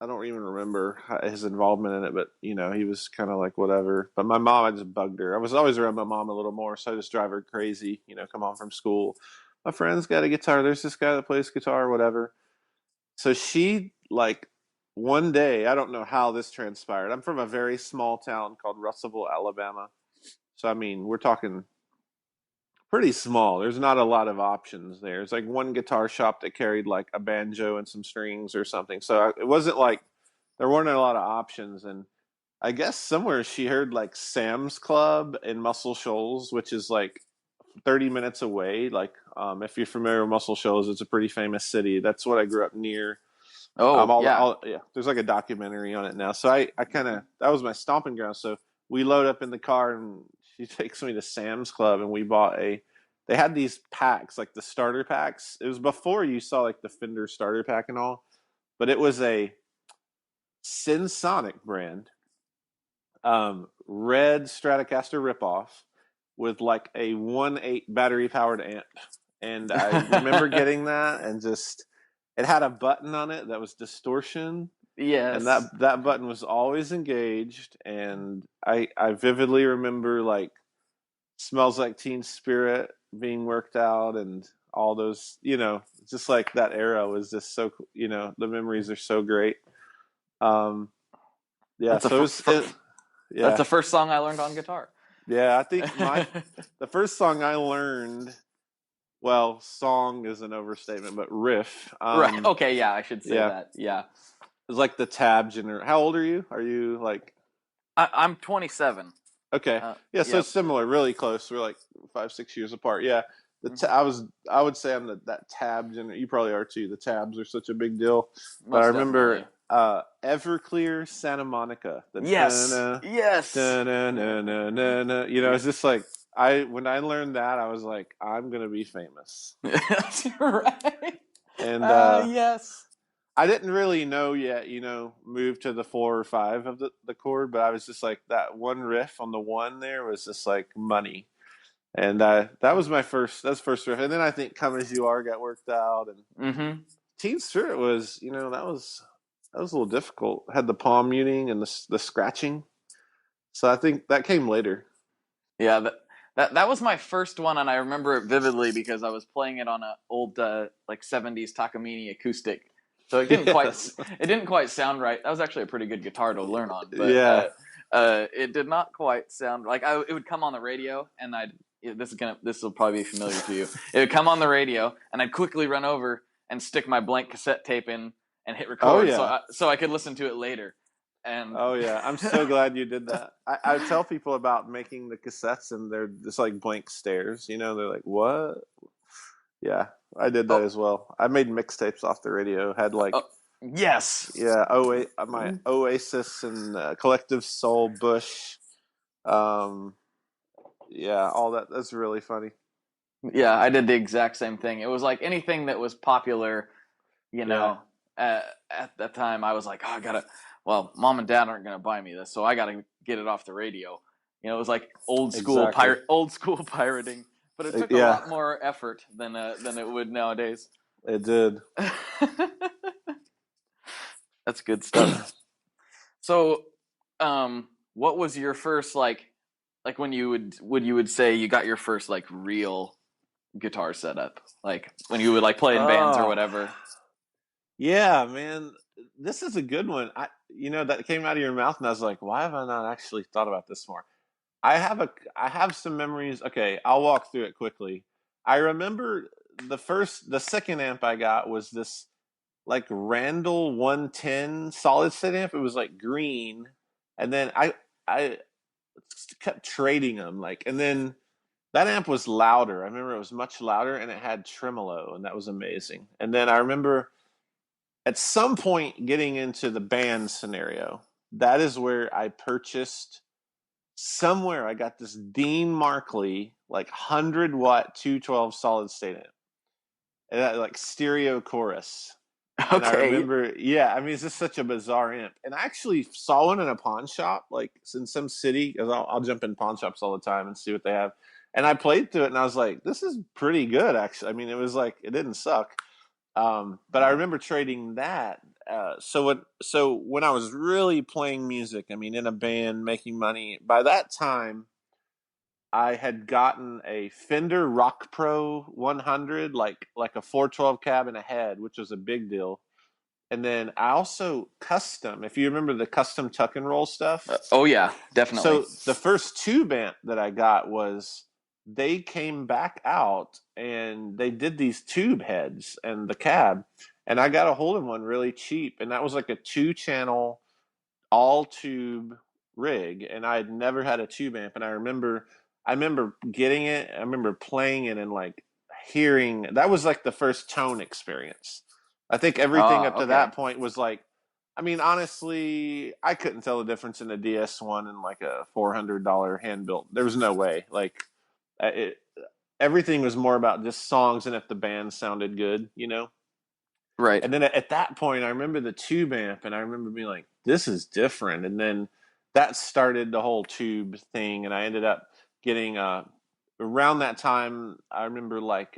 I don't even remember his involvement in it, but he was kind of like whatever. But my mom, I just bugged her. I was always around my mom a little more, so I just drive her crazy. Come home from school. My friend's got a guitar. There's this guy that plays guitar, or whatever. So she like one day, I don't know how this transpired. I'm from a very small town called Russellville, Alabama. So I mean, we're talking pretty small. There's not a lot of options there. It's like one guitar shop that carried like a banjo and some strings or something. So it wasn't like there weren't a lot of options. And I guess somewhere she heard like Sam's Club in Muscle Shoals, which is like 30 minutes away. Like, if you're familiar with Muscle Shoals, it's a pretty famous city. That's what I grew up near. Oh, yeah. Yeah, there's like a documentary on it now. So I kind of, that was my stomping ground. So we load up in the car and she takes me to Sam's Club and we bought they had these packs, like the starter packs. It was before you saw like the Fender starter pack and all, but it was a Sensonic brand, red Stratocaster ripoff with like a 1.8 battery powered amp. And I remember getting that and just, it had a button on it that was distortion, and that Yes. that button was always engaged. And I vividly remember like Smells Like Teen Spirit being worked out, and all those, just like that era was just so, the memories are so great. Um, yeah, That's the so that's yeah, the first song I learned on guitar. yeah. I think the first song I learned, well, song is an overstatement, but riff. Right. Okay. Yeah, I should say Yeah, that. Yeah. it's like the tab gener. How old are you? Are you like I'm 27. okay? Yeah, so Yep. it's similar, really close. We're like 5, 6 years apart. Yeah, Mhm. I would say I'm that tab gener. You probably are too. The tabs are such a big deal. But I Most remember definitely. Everclear Santa Monica. The Yes. da Yes. da na na na na na. Yeah. It's just like when I learned that, I was like, I'm gonna be famous. That's right. And Yes. I didn't really know yet, move to the 4 or 5 of the chord, but I was just like that one riff on the one there was just like money. And that was that's first riff. And then I think Come As You Are got worked out, and Mm-hmm. Teen Spirit was, that was a little difficult. Had the palm muting and the scratching. So I think that came later. Yeah. That was my first one, and I remember it vividly because I was playing it on a old like 70s Takamine acoustic. So Yes. it didn't quite sound right. That was actually a pretty good guitar to learn on, but Yeah, it did not quite sound like it would come on the radio, and this will probably be familiar to you. It would come on the radio, and I'd quickly run over and stick my blank cassette tape in and hit oh record, yeah. so I could listen to it later. And Oh yeah, I'm so glad you did that. I tell people about making the cassettes and they're just like blank stares. They're like, "What?" Yeah, I did that oh, as well. I made mixtapes off the radio. Had like, oh yes. yeah, my Oasis and Collective Soul, Bush. Um, yeah, all that. That's really funny. Yeah, I did the exact same thing. It was like anything that was popular, you Yeah, know, at that time. I was like, oh, I gotta. Well, mom and dad aren't gonna buy me this, so I gotta get it off the radio. It was like exactly. old school pirating, but it took a Yeah, lot more effort than it would nowadays. it did. That's good stuff. So, what was your first like when you would say you got your first like real guitar setup, like when you would like play in bands or Oh, whatever? yeah, man. This is a good one. That came out of your mouth, and I was like, why have I not actually thought about this more? I have some memories. Okay, I'll walk through it quickly. I remember the second amp I got was this like Randall 110 solid state amp. It was like green, and then I kept trading them, like, and then That amp was louder. I remember it was much louder and it had tremolo, and that was amazing. And then I remember at some point getting into the band scenario. That is where I purchased somewhere. I got this Dean Markley like 100-watt 212 solid state amp, and that like stereo chorus. And I Okay. remember, yeah, I mean, it's just such a bizarre amp. And I actually saw one in a pawn shop, like in some city, because I'll jump in pawn shops all the time and see what they have. And I played through it, and I was like, this is pretty good, actually. I mean, it was like, it didn't suck. But I remember trading that. So when I was really playing music, I mean, in a band, making money, by that time, I had gotten a Fender Rock Pro 100, like a 412 cab and a head, which was a big deal. And then I also custom, if you remember the custom tuck and roll stuff. Oh yeah, definitely. So the first tube amp that I got was they came back out and they did these tube heads and the cab, and I got a hold of one really cheap, and that was like a 2-channel all tube rig, and I had never had a tube amp. And I remember getting it, I remember playing it and like hearing, that was like the first tone experience. I think everything up to Okay. that point was like, I mean, honestly, I couldn't tell the difference in a DS1 and like a $400 hand built. There was no way. Like, it, everything was more about just songs and if the band sounded good, you know? Right. And then at that point, I remember the tube amp, and I remember being like, this is different. And then that started the whole tube thing, and I ended up getting, around that time, I remember like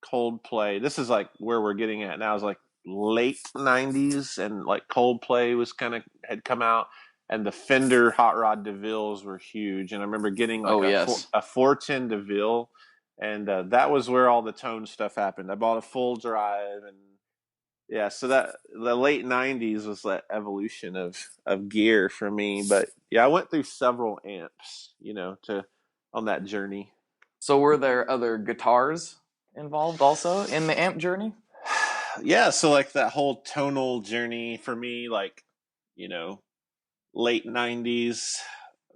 Coldplay. This is like where we're getting at now, is like late 90s, and like Coldplay was kind of had come out, and the Fender Hot Rod DeVilles were huge. And I remember getting like Oh yes. a 410 DeVille, and that was where all the tone stuff happened. I bought a full drive, and yeah, so that the late '90s was that evolution of gear for me. But yeah, I went through several amps, to on that journey. So were there other guitars involved also in the amp journey? Yeah, so like that whole tonal journey for me, like, you know, late '90s,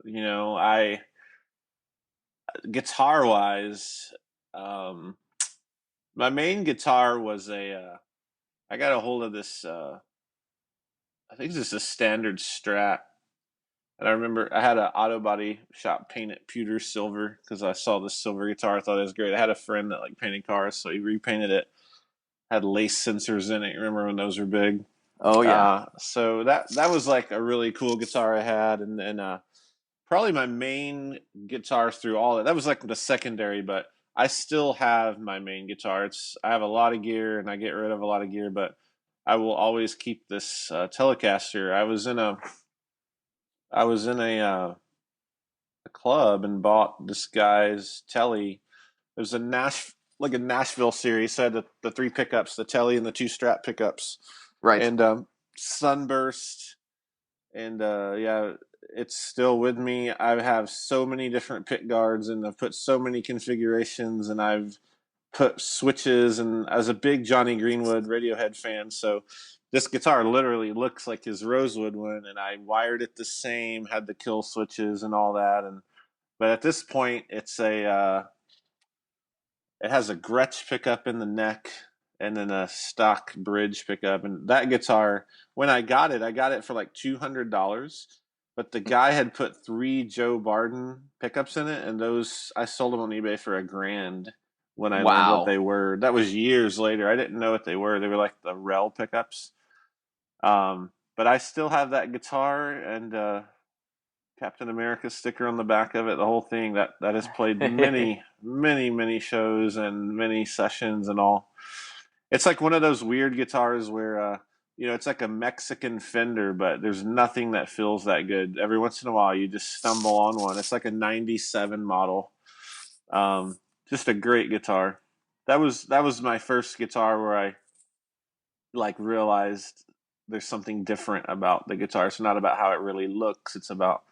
I guitar wise, my main guitar was I got a hold of this. I think it's just a standard Strat. And I remember I had an auto body shop paint it pewter silver because I saw this silver guitar. I thought it was great. I had a friend that like painted cars, so he repainted it. Had lace sensors in it. You remember when those were big? Oh yeah. So that was like a really cool guitar I had, and then probably my main guitar through all that. That was like the secondary, but I still have my main guitar. I have a lot of gear, and I get rid of a lot of gear, but I will always keep this Telecaster. I was in a club and bought this guy's Telly. It was like a Nashville series. So I had the three pickups, the Telly and the two Strat pickups, Right. and Sunburst, and yeah, it's still with me. I have so many different pick guards, and I've put so many configurations, and I've put switches, and I was a big Johnny Greenwood Radiohead fan, so this guitar literally looks like his Rosewood one, and I wired it the same, had the kill switches and all that, and but at this point, it has a Gretsch pickup in the neck and then a stock bridge pickup. And that guitar, when I got it for like $200. But the guy had put 3 Joe Barden pickups in it, and those I sold them on eBay for $1,000 when I learned what Wow. they were. That was years later. I didn't know what they were. They were like the Rel pickups. But I still have that guitar, and Captain America sticker on the back of it, the whole thing that has played many, many, many shows and many sessions and all. It's like one of those weird guitars where it's like a Mexican Fender, but there's nothing that feels that good. Every once in a while, you just stumble on one. It's like a '97 model. Just a great guitar. That was my first guitar where I like realized there's something different about the guitar. It's not about how it really looks. It's about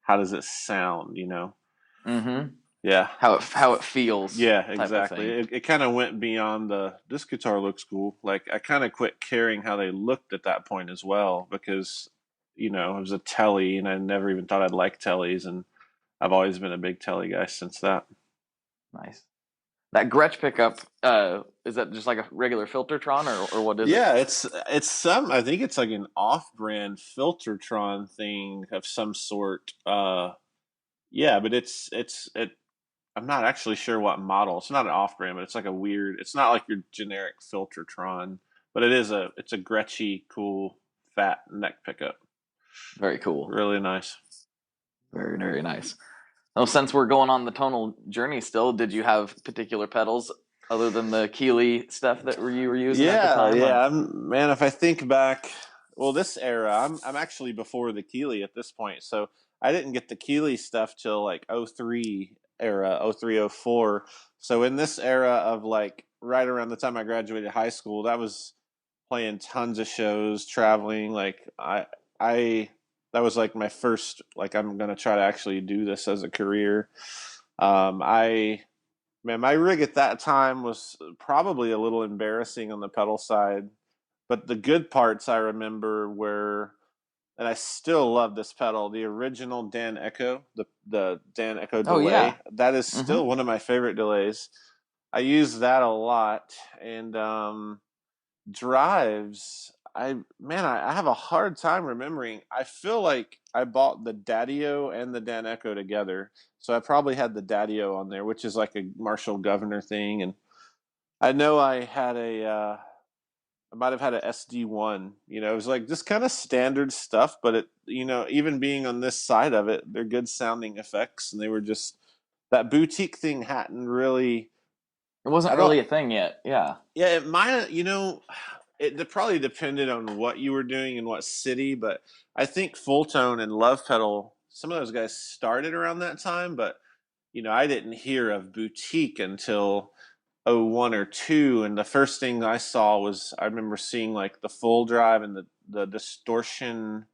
how does it sound, Mm-hmm. Yeah. How it feels. Yeah, Type of exactly. thing. It kind of went beyond this guitar looks cool. Like I kind of quit caring how they looked at that point as well because, it was a Telly and I never even thought I'd like Tellys, and I've always been a big Telly guy since that. Nice. That Gretsch pickup, is that just like a regular Filtertron, or what is it? Yeah, it's some. I think it's like an off-brand Filtertron thing of some sort. Yeah, but it. I'm not actually sure what model. It's not an off-brand, but it's like a weird. It's not like your generic Filtertron, but it's a Gretchy cool fat neck pickup. Very cool. Really nice. Very, very nice. Well, since we're going on the tonal journey still, did you have particular pedals other than the Keeley stuff that you were using at the Yeah, time? yeah. Or? Man, if I think back, well, this era, I'm actually before the Keeley at this point. So I didn't get the Keeley stuff till like '03 era, '03 '04. So in this era of like right around the time I graduated high school, that was playing tons of shows, traveling. Like I that was like my first, like, I'm gonna try to actually do this as a career. I Man, my rig at that time was probably a little embarrassing on the pedal side, but the good parts I remember were, and I still love this pedal, the original Dan Echo, the Dan Echo Oh yeah. delay. That is Mm-hmm. still one of my favorite delays. I use that a lot, and drives. I have a hard time remembering. I feel like I bought the Daddio and the Dan Echo together, so I probably had the Daddio on there, which is like a Marshall Governor thing. And I know I might have had a SD1. It was like just kind of standard stuff, but even being on this side of it, they're good sounding effects, and they were just that boutique thing hadn't really. It I wasn't don't. really a thing yet. Yeah. Yeah, it might. It probably depended on what you were doing in what city, but I think Full Tone and Love Pedal, some of those guys started around that time, but I didn't hear of Boutique until '01 or 2, and the first thing I saw was, I remember seeing like the Full Drive and the Distortion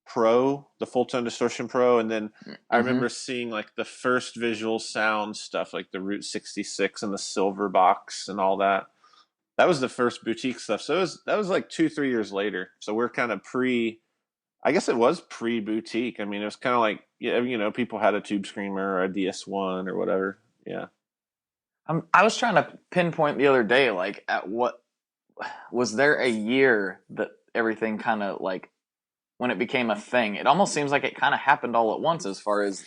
Pro, the Full Tone Distortion Pro, and then I Mm-hmm. remember seeing like the first visual sound stuff, like the Route 66 and the Silver Box and all that. That was the first boutique stuff. So that was like 2, 3 years later. So we're kind of I guess it was pre boutique. I mean, it was kind of like, yeah, people had a Tube Screamer or a DS1 or whatever. Yeah. I was trying to pinpoint the other day, like, at what was there a year that everything kind of like when it became a thing? It almost seems like it kind of happened all at once as far as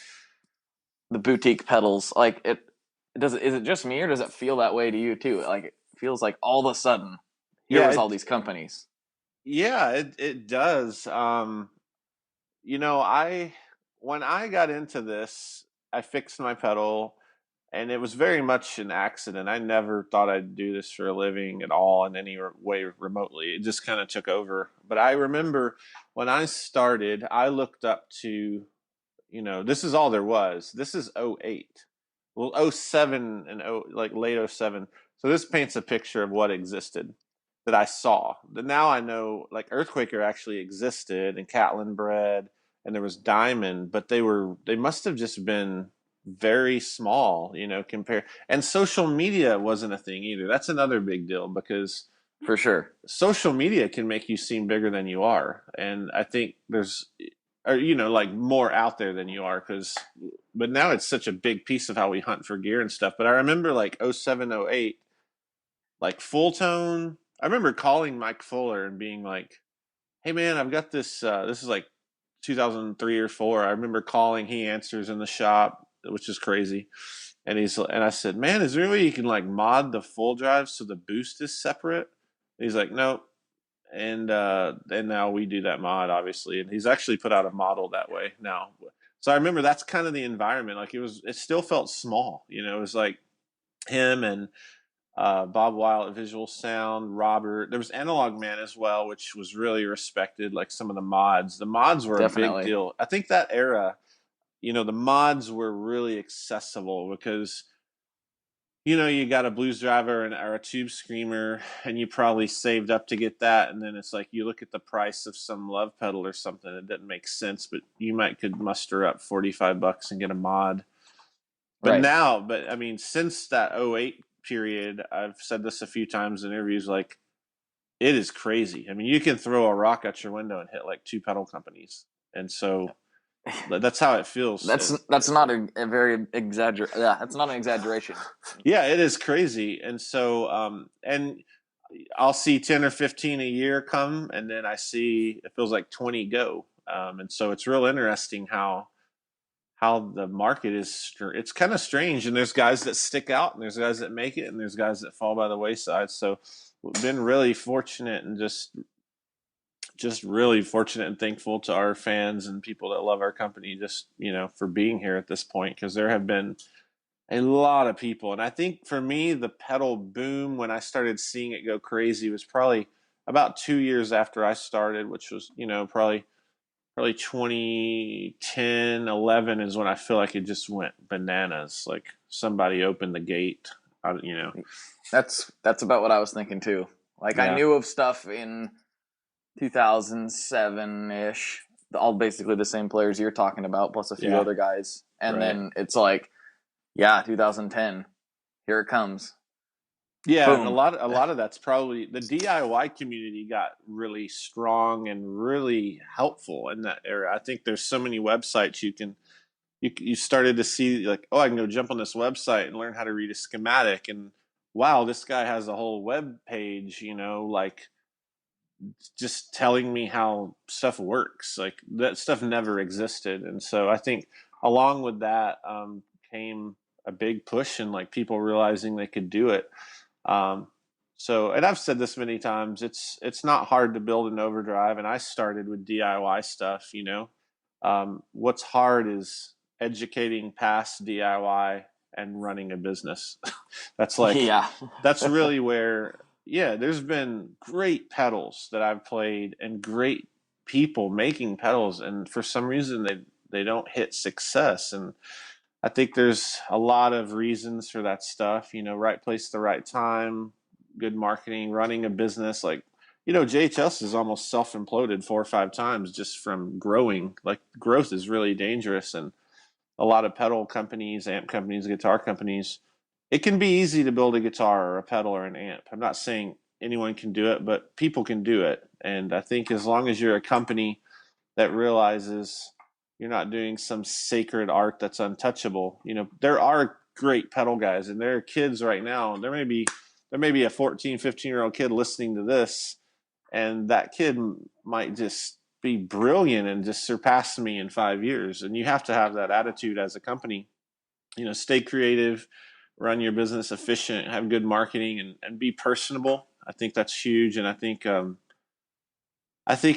the boutique pedals. Like is it just me, or does it feel that way to you too? Like it feels like all of a sudden here Yeah. was all these companies. Yeah, it does. I when I got into this, I fixed my pedal, and it was very much an accident. I never thought I'd do this for a living at all in any way remotely. It just kind of took over. But I remember when I started, I looked up to, this is all there was. This is '08. Well, '07 and like late '07. So this paints a picture of what existed that I saw. That now I know, like, Earthquaker actually existed, and Catlin Bread, and there was Diamond, but they must have just been very small, compared. And social media wasn't a thing either. That's another big deal, because For sure. social media can make you seem bigger than you are, and I think there's, or like, more out there than you are, but now it's such a big piece of how we hunt for gear and stuff. But I remember like '07, '08, like Full Tone. I remember calling Mike Fuller and being like, hey man, I've got this, this is like 2003 or 4. I remember calling, he answers in the shop, which is crazy. And I said, man, is there any way you can like mod the full drive so the boost is separate? And he's like, nope. And now we do that mod, obviously. And he's actually put out a model that way now. So I remember that's kind of the environment. Like, it still felt small. It was like him and Bob Weil at Visual Sound, Robert. There was Analog Man as well, which was really respected. Like, some of the mods. The mods were a big Definitely. deal. I think that era, the mods were really accessible because, you got a Blues Driver or a Tube Screamer, and you probably saved up to get that, and then it's like you look at the price of some Love Pedal or something, it doesn't make sense, but you could muster up $45 and get a mod. Right. But I mean, since that '08 period, I've said this a few times in interviews, like, it is crazy. I mean, you can throw a rock at your window and hit like 2 pedal companies. And so That's how it feels. That's not a very Yeah, that's not an exaggeration. Yeah, it is crazy. And so, and I'll see 10 or 15 a year come, and then I see it feels like 20 go. And so it's real interesting how the market is. It's kind of strange, and there's guys that stick out, and there's guys that make it, and there's guys that fall by the wayside. So we've been really fortunate, and just really fortunate and thankful to our fans and people that love our company, just for being here at this point, because there have been a lot of people. And I think for me, the pedal boom, when I started seeing it go crazy, was probably about 2 years after I started, which was, probably 2010, 11 is when I feel like it just went bananas. Like somebody opened the gate, That's about what I was thinking too. Like I Yeah. knew of stuff in 2007-ish, all basically the same players you're talking about, plus a few Yeah. other guys. And Right. then it's like, yeah, 2010, here it comes. Yeah, and Boom. a lot of that's probably the DIY community got really strong and really helpful in that era. I think there's so many websites you started to see, like, oh, I can go jump on this website and learn how to read a schematic, and wow, this guy has a whole web page, like just telling me how stuff works. Like that stuff never existed, and so I think along with that came a big push and like people realizing they could do it. Um, so, and I've said this many times, it's not hard to build an overdrive, and I started with DIY stuff. What's hard is educating past DIY and running a business. That's like Yeah. that's really where, yeah, there's been great pedals that I've played and great people making pedals, and for some reason they don't hit success. And I think there's a lot of reasons for that stuff, right place, the right time, good marketing, running a business. Like, JHS is almost self imploded 4 or 5 times just from growing. Like, growth is really dangerous. And a lot of pedal companies, amp companies, guitar companies, it can be easy to build a guitar or a pedal or an amp. I'm not saying anyone can do it, but people can do it. And I think as long as you're a company that realizes you're not doing some sacred art that's untouchable. There are great pedal guys, and there are kids right now. There may be a 14, 15-year-old kid listening to this, and that kid might just be brilliant and just surpass me in 5 years. And you have to have that attitude as a company. Stay creative, run your business efficient, have good marketing, and be personable. I think that's huge. And I think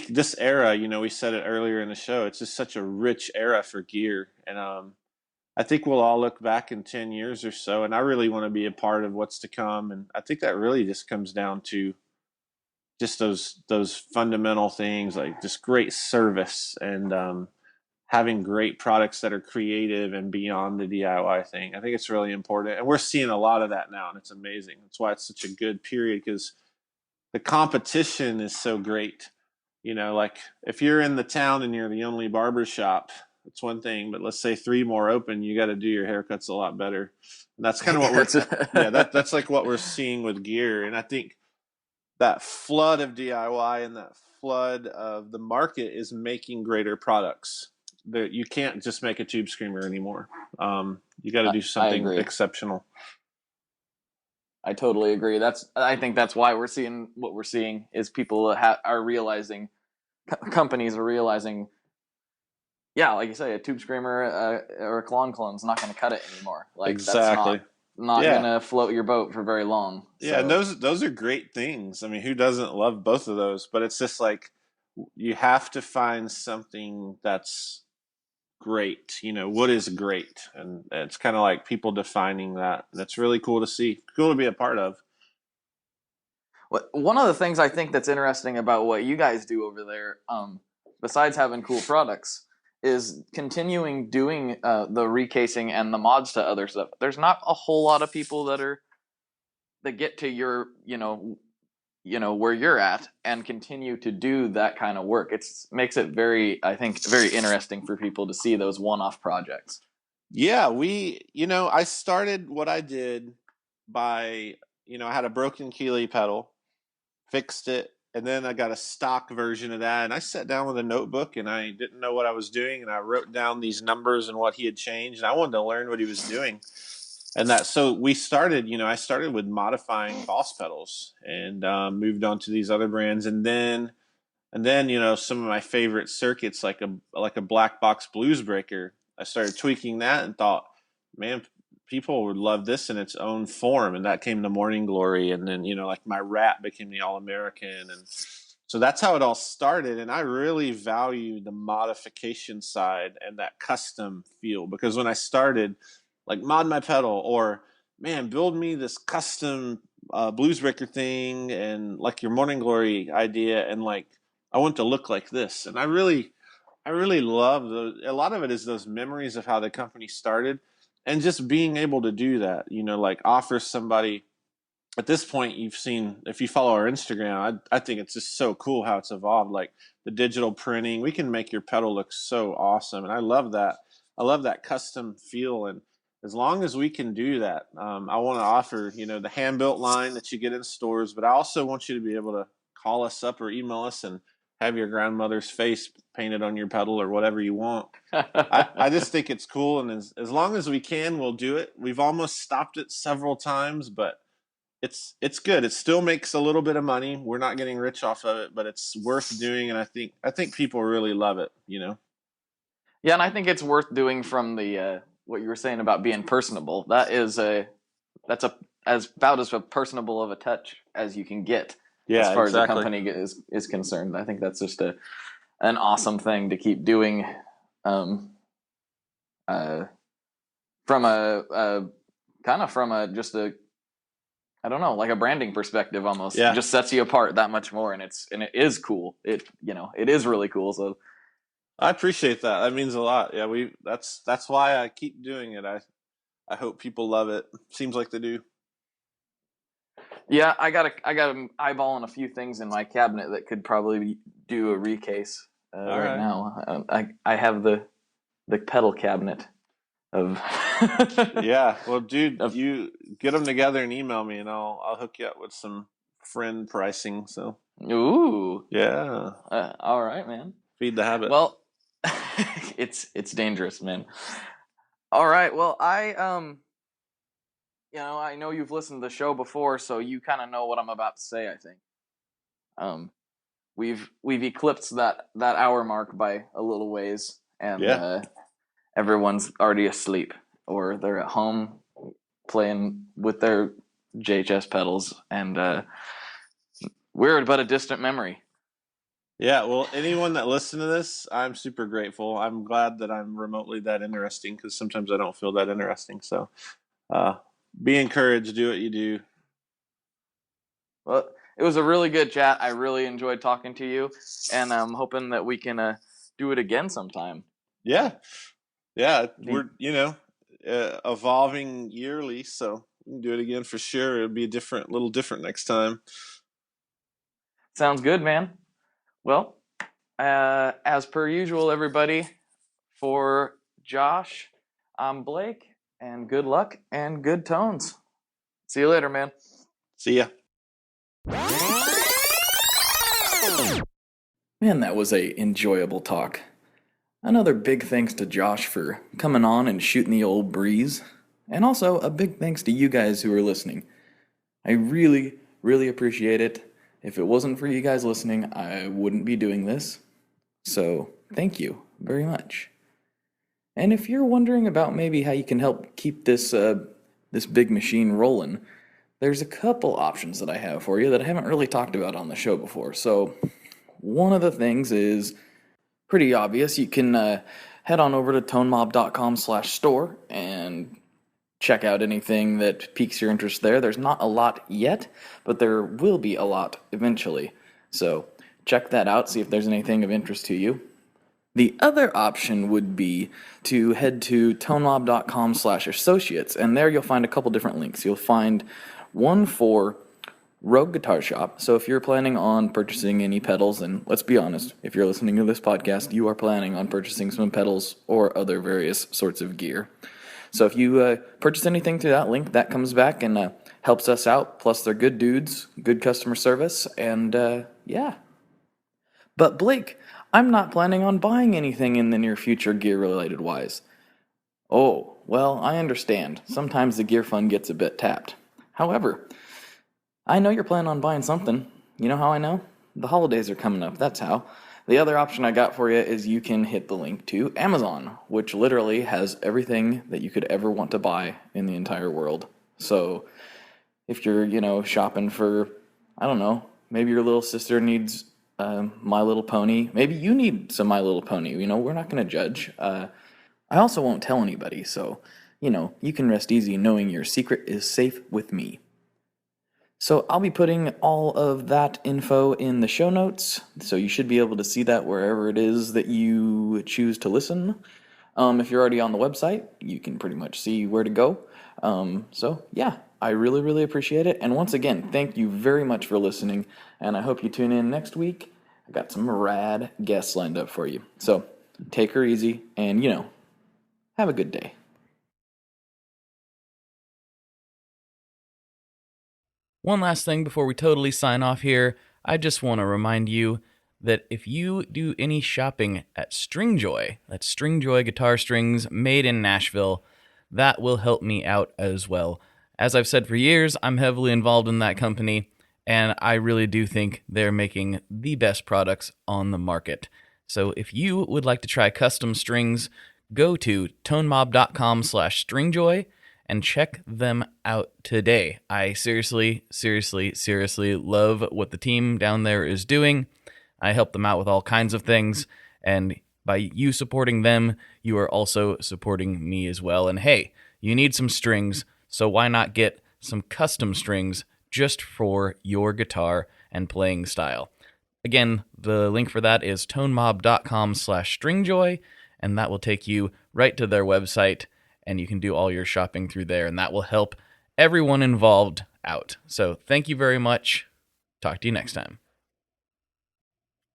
this era, we said it earlier in the show, it's just such a rich era for gear. And I think we'll all look back in 10 years or so, and I really want to be a part of what's to come. And I think that really just comes down to just those fundamental things, like just great service and having great products that are creative and beyond the DIY thing. I think it's really important. And we're seeing a lot of that now, and it's amazing. That's why it's such a good period, because the competition is so great. Like if you're in the town and you're the only barber shop, it's one thing, but let's say 3 more open, you got to do your haircuts a lot better. And that's kind of what that's like what we're seeing with gear. And I think that flood of DIY and that flood of the market is making greater products. You can't just make a tube screamer anymore. You got to do something exceptional. I totally agree. I think that's why we're seeing what we're seeing is people are realizing, companies are realizing, yeah, like you say, a tube screamer or a clone is not going to cut it anymore. Like exactly. That's not going to float your boat for very long. Yeah, and those are great things. I mean, who doesn't love both of those? But it's just like you have to find something that's great. What is great? And it's kind of like people defining that. That's really cool to see. Cool to be a part of. One of the things I think that's interesting about what you guys do over there, besides having cool products, is continuing doing the recasing and the mods to other stuff. There's not a whole lot of people that get to your, where you're at and continue to do that kind of work. It makes it I think, very interesting for people to see those one-off projects. Yeah, I started what I did by, I had a broken Keeley pedal, fixed it, and then I got a stock version of that. And I sat down with a notebook, and I didn't know what I was doing, and I wrote down these numbers and what he had changed. And I wanted to learn what he was doing. And so we started, I started with modifying boss pedals, and moved on to these other brands. And then, some of my favorite circuits, like a black box blues breaker, I started tweaking that and thought, man, people would love this in its own form. And that came to Morning Glory. And then, like my Rat became the All American. And so that's how it all started. And I really value the modification side and that custom feel, because when I started, like, mod my pedal, or man, build me this custom blues breaker thing, and like your Morning Glory idea, and like, I want to look like this. And I really love a lot of it is those memories of how the company started, and just being able to do that, like offer somebody. At this point, you've seen, if you follow our Instagram, I think it's just so cool how it's evolved. Like the digital printing, we can make your pedal look so awesome. And I love that. I love that custom feel. And as long as we can do that, I want to offer, the hand-built line that you get in stores, but I also want you to be able to call us up or email us and have your grandmother's face painted on your pedal or whatever you want. I just think it's cool. And as long as we can, we'll do it. We've almost stopped it several times, but it's good. It still makes a little bit of money. We're not getting rich off of it, but it's worth doing. And I think people really love it, Yeah, and I think it's worth doing from the what you were saying about being personable. That's about as personable of a touch as you can get. Yeah, as far exactly. as the company is concerned. I think that's just an awesome thing to keep doing, from a just a, I don't know, like a branding perspective almost. Yeah. It just sets you apart that much more, and it is cool. It is really cool. So I appreciate that. That means a lot. Yeah, that's why I keep doing it. I hope people love it. Seems like they do. yeah, I got eyeballing a few things in my cabinet that could probably do a recase right now. I have the pedal cabinet of Yeah, well, dude, you get them together and email me, and I'll hook you up with some friend pricing. So Ooh, yeah, all right, man. feed the habit. Well, it's dangerous, man. All right, well, I know you've listened to the show before, so you kind of know what I'm about to say. I think we've eclipsed that hour mark by a little ways, and everyone's already asleep, or they're at home playing with their JHS pedals, and we're but a distant memory. Yeah, well, anyone that listened to this, I'm super grateful. I'm glad that I'm remotely that interesting, because sometimes I don't feel that interesting. So be encouraged, do what you do. Well, it was a really good chat. I really enjoyed talking to you, and I'm hoping that we can do it again sometime. Yeah, we're evolving yearly, so we can do it again for sure. It'll be little different next time. Sounds good, man. Well, as per usual, everybody, for Josh, I'm Blake, and good luck and good tones. See you later, man. See ya. Man, that was a enjoyable talk. Another big thanks to Josh for coming on and shooting the old breeze. And also a big thanks to you guys who are listening. I really, really appreciate it. If it wasn't for you guys listening, I wouldn't be doing this. So, thank you very much. And if you're wondering about maybe how you can help keep this big machine rolling, there's a couple options that I have for you that I haven't really talked about on the show before. So, one of the things is pretty obvious. You can head on over to tonemob.com/store and check out anything that piques your interest there. There's not a lot yet, but there will be a lot eventually. So check that out, see if there's anything of interest to you. The other option would be to head to tonemob.com/associates, and there you'll find a couple different links. You'll find one for Rogue Guitar Shop. So if you're planning on purchasing any pedals, and let's be honest, if you're listening to this podcast, you are planning on purchasing some pedals or other various sorts of gear. So if you purchase anything through that link, that comes back and helps us out. Plus, they're good dudes, good customer service, and Yeah. But Blake, I'm not planning on buying anything in the near future gear-related wise. Oh, well, I understand. Sometimes the gear fund gets a bit tapped. However, I know you're planning on buying something. You know how I know? The holidays are coming up, that's how. The other option I got for you is you can hit the link to Amazon, which literally has everything that you could ever want to buy in the entire world. So, if you're, shopping for, I don't know, maybe your little sister needs My Little Pony. Maybe you need some My Little Pony. We're not going to judge. I also won't tell anybody, so, you can rest easy knowing your secret is safe with me. So I'll be putting all of that info in the show notes, so you should be able to see that wherever it is that you choose to listen. If you're already on the website, you can pretty much see where to go. So yeah, I really, really appreciate it. And once again, thank you very much for listening, and I hope you tune in next week. I got some rad guests lined up for you. So take her easy, and have a good day. One last thing before we totally sign off here, I just want to remind you that if you do any shopping at Stringjoy, that's Stringjoy guitar strings made in Nashville, that will help me out as well. As I've said for years, I'm heavily involved in that company, and I really do think they're making the best products on the market. So if you would like to try custom strings, go to tonemob.com/stringjoy and check them out today. I seriously love what the team down there is doing. I help them out with all kinds of things, and by you supporting them, you are also supporting me as well. And hey, you need some strings, so why not get some custom strings just for your guitar and playing style? Again, the link for that is tonemob.com/stringjoy, and that will take you right to their website, and you can do all your shopping through there, and that will help everyone involved out. So thank you very much. Talk to you next time.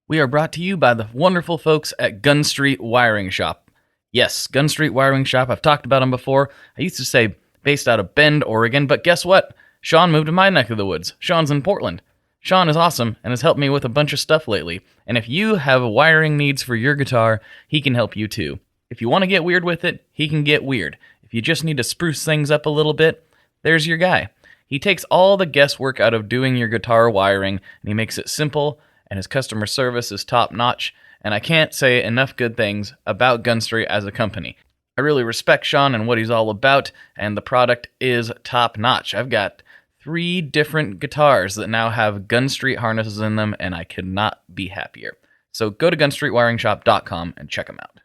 We are brought to you by the wonderful folks at Gun Street Wiring Shop. Yes, Gun Street Wiring Shop. I've talked about them before. I used to say based out of Bend, Oregon, but guess what? Sean moved to my neck of the woods. Sean's in Portland. Sean is awesome and has helped me with a bunch of stuff lately. And if you have wiring needs for your guitar, he can help you too. If you want to get weird with it, he can get weird. If you just need to spruce things up a little bit, there's your guy. He takes all the guesswork out of doing your guitar wiring, and he makes it simple, and his customer service is top-notch, and I can't say enough good things about Gun Street as a company. I really respect Sean and what he's all about, and the product is top-notch. I've got 3 different guitars that now have Gun Street harnesses in them, and I could not be happier. So go to gunstreetwiringshop.com and check them out.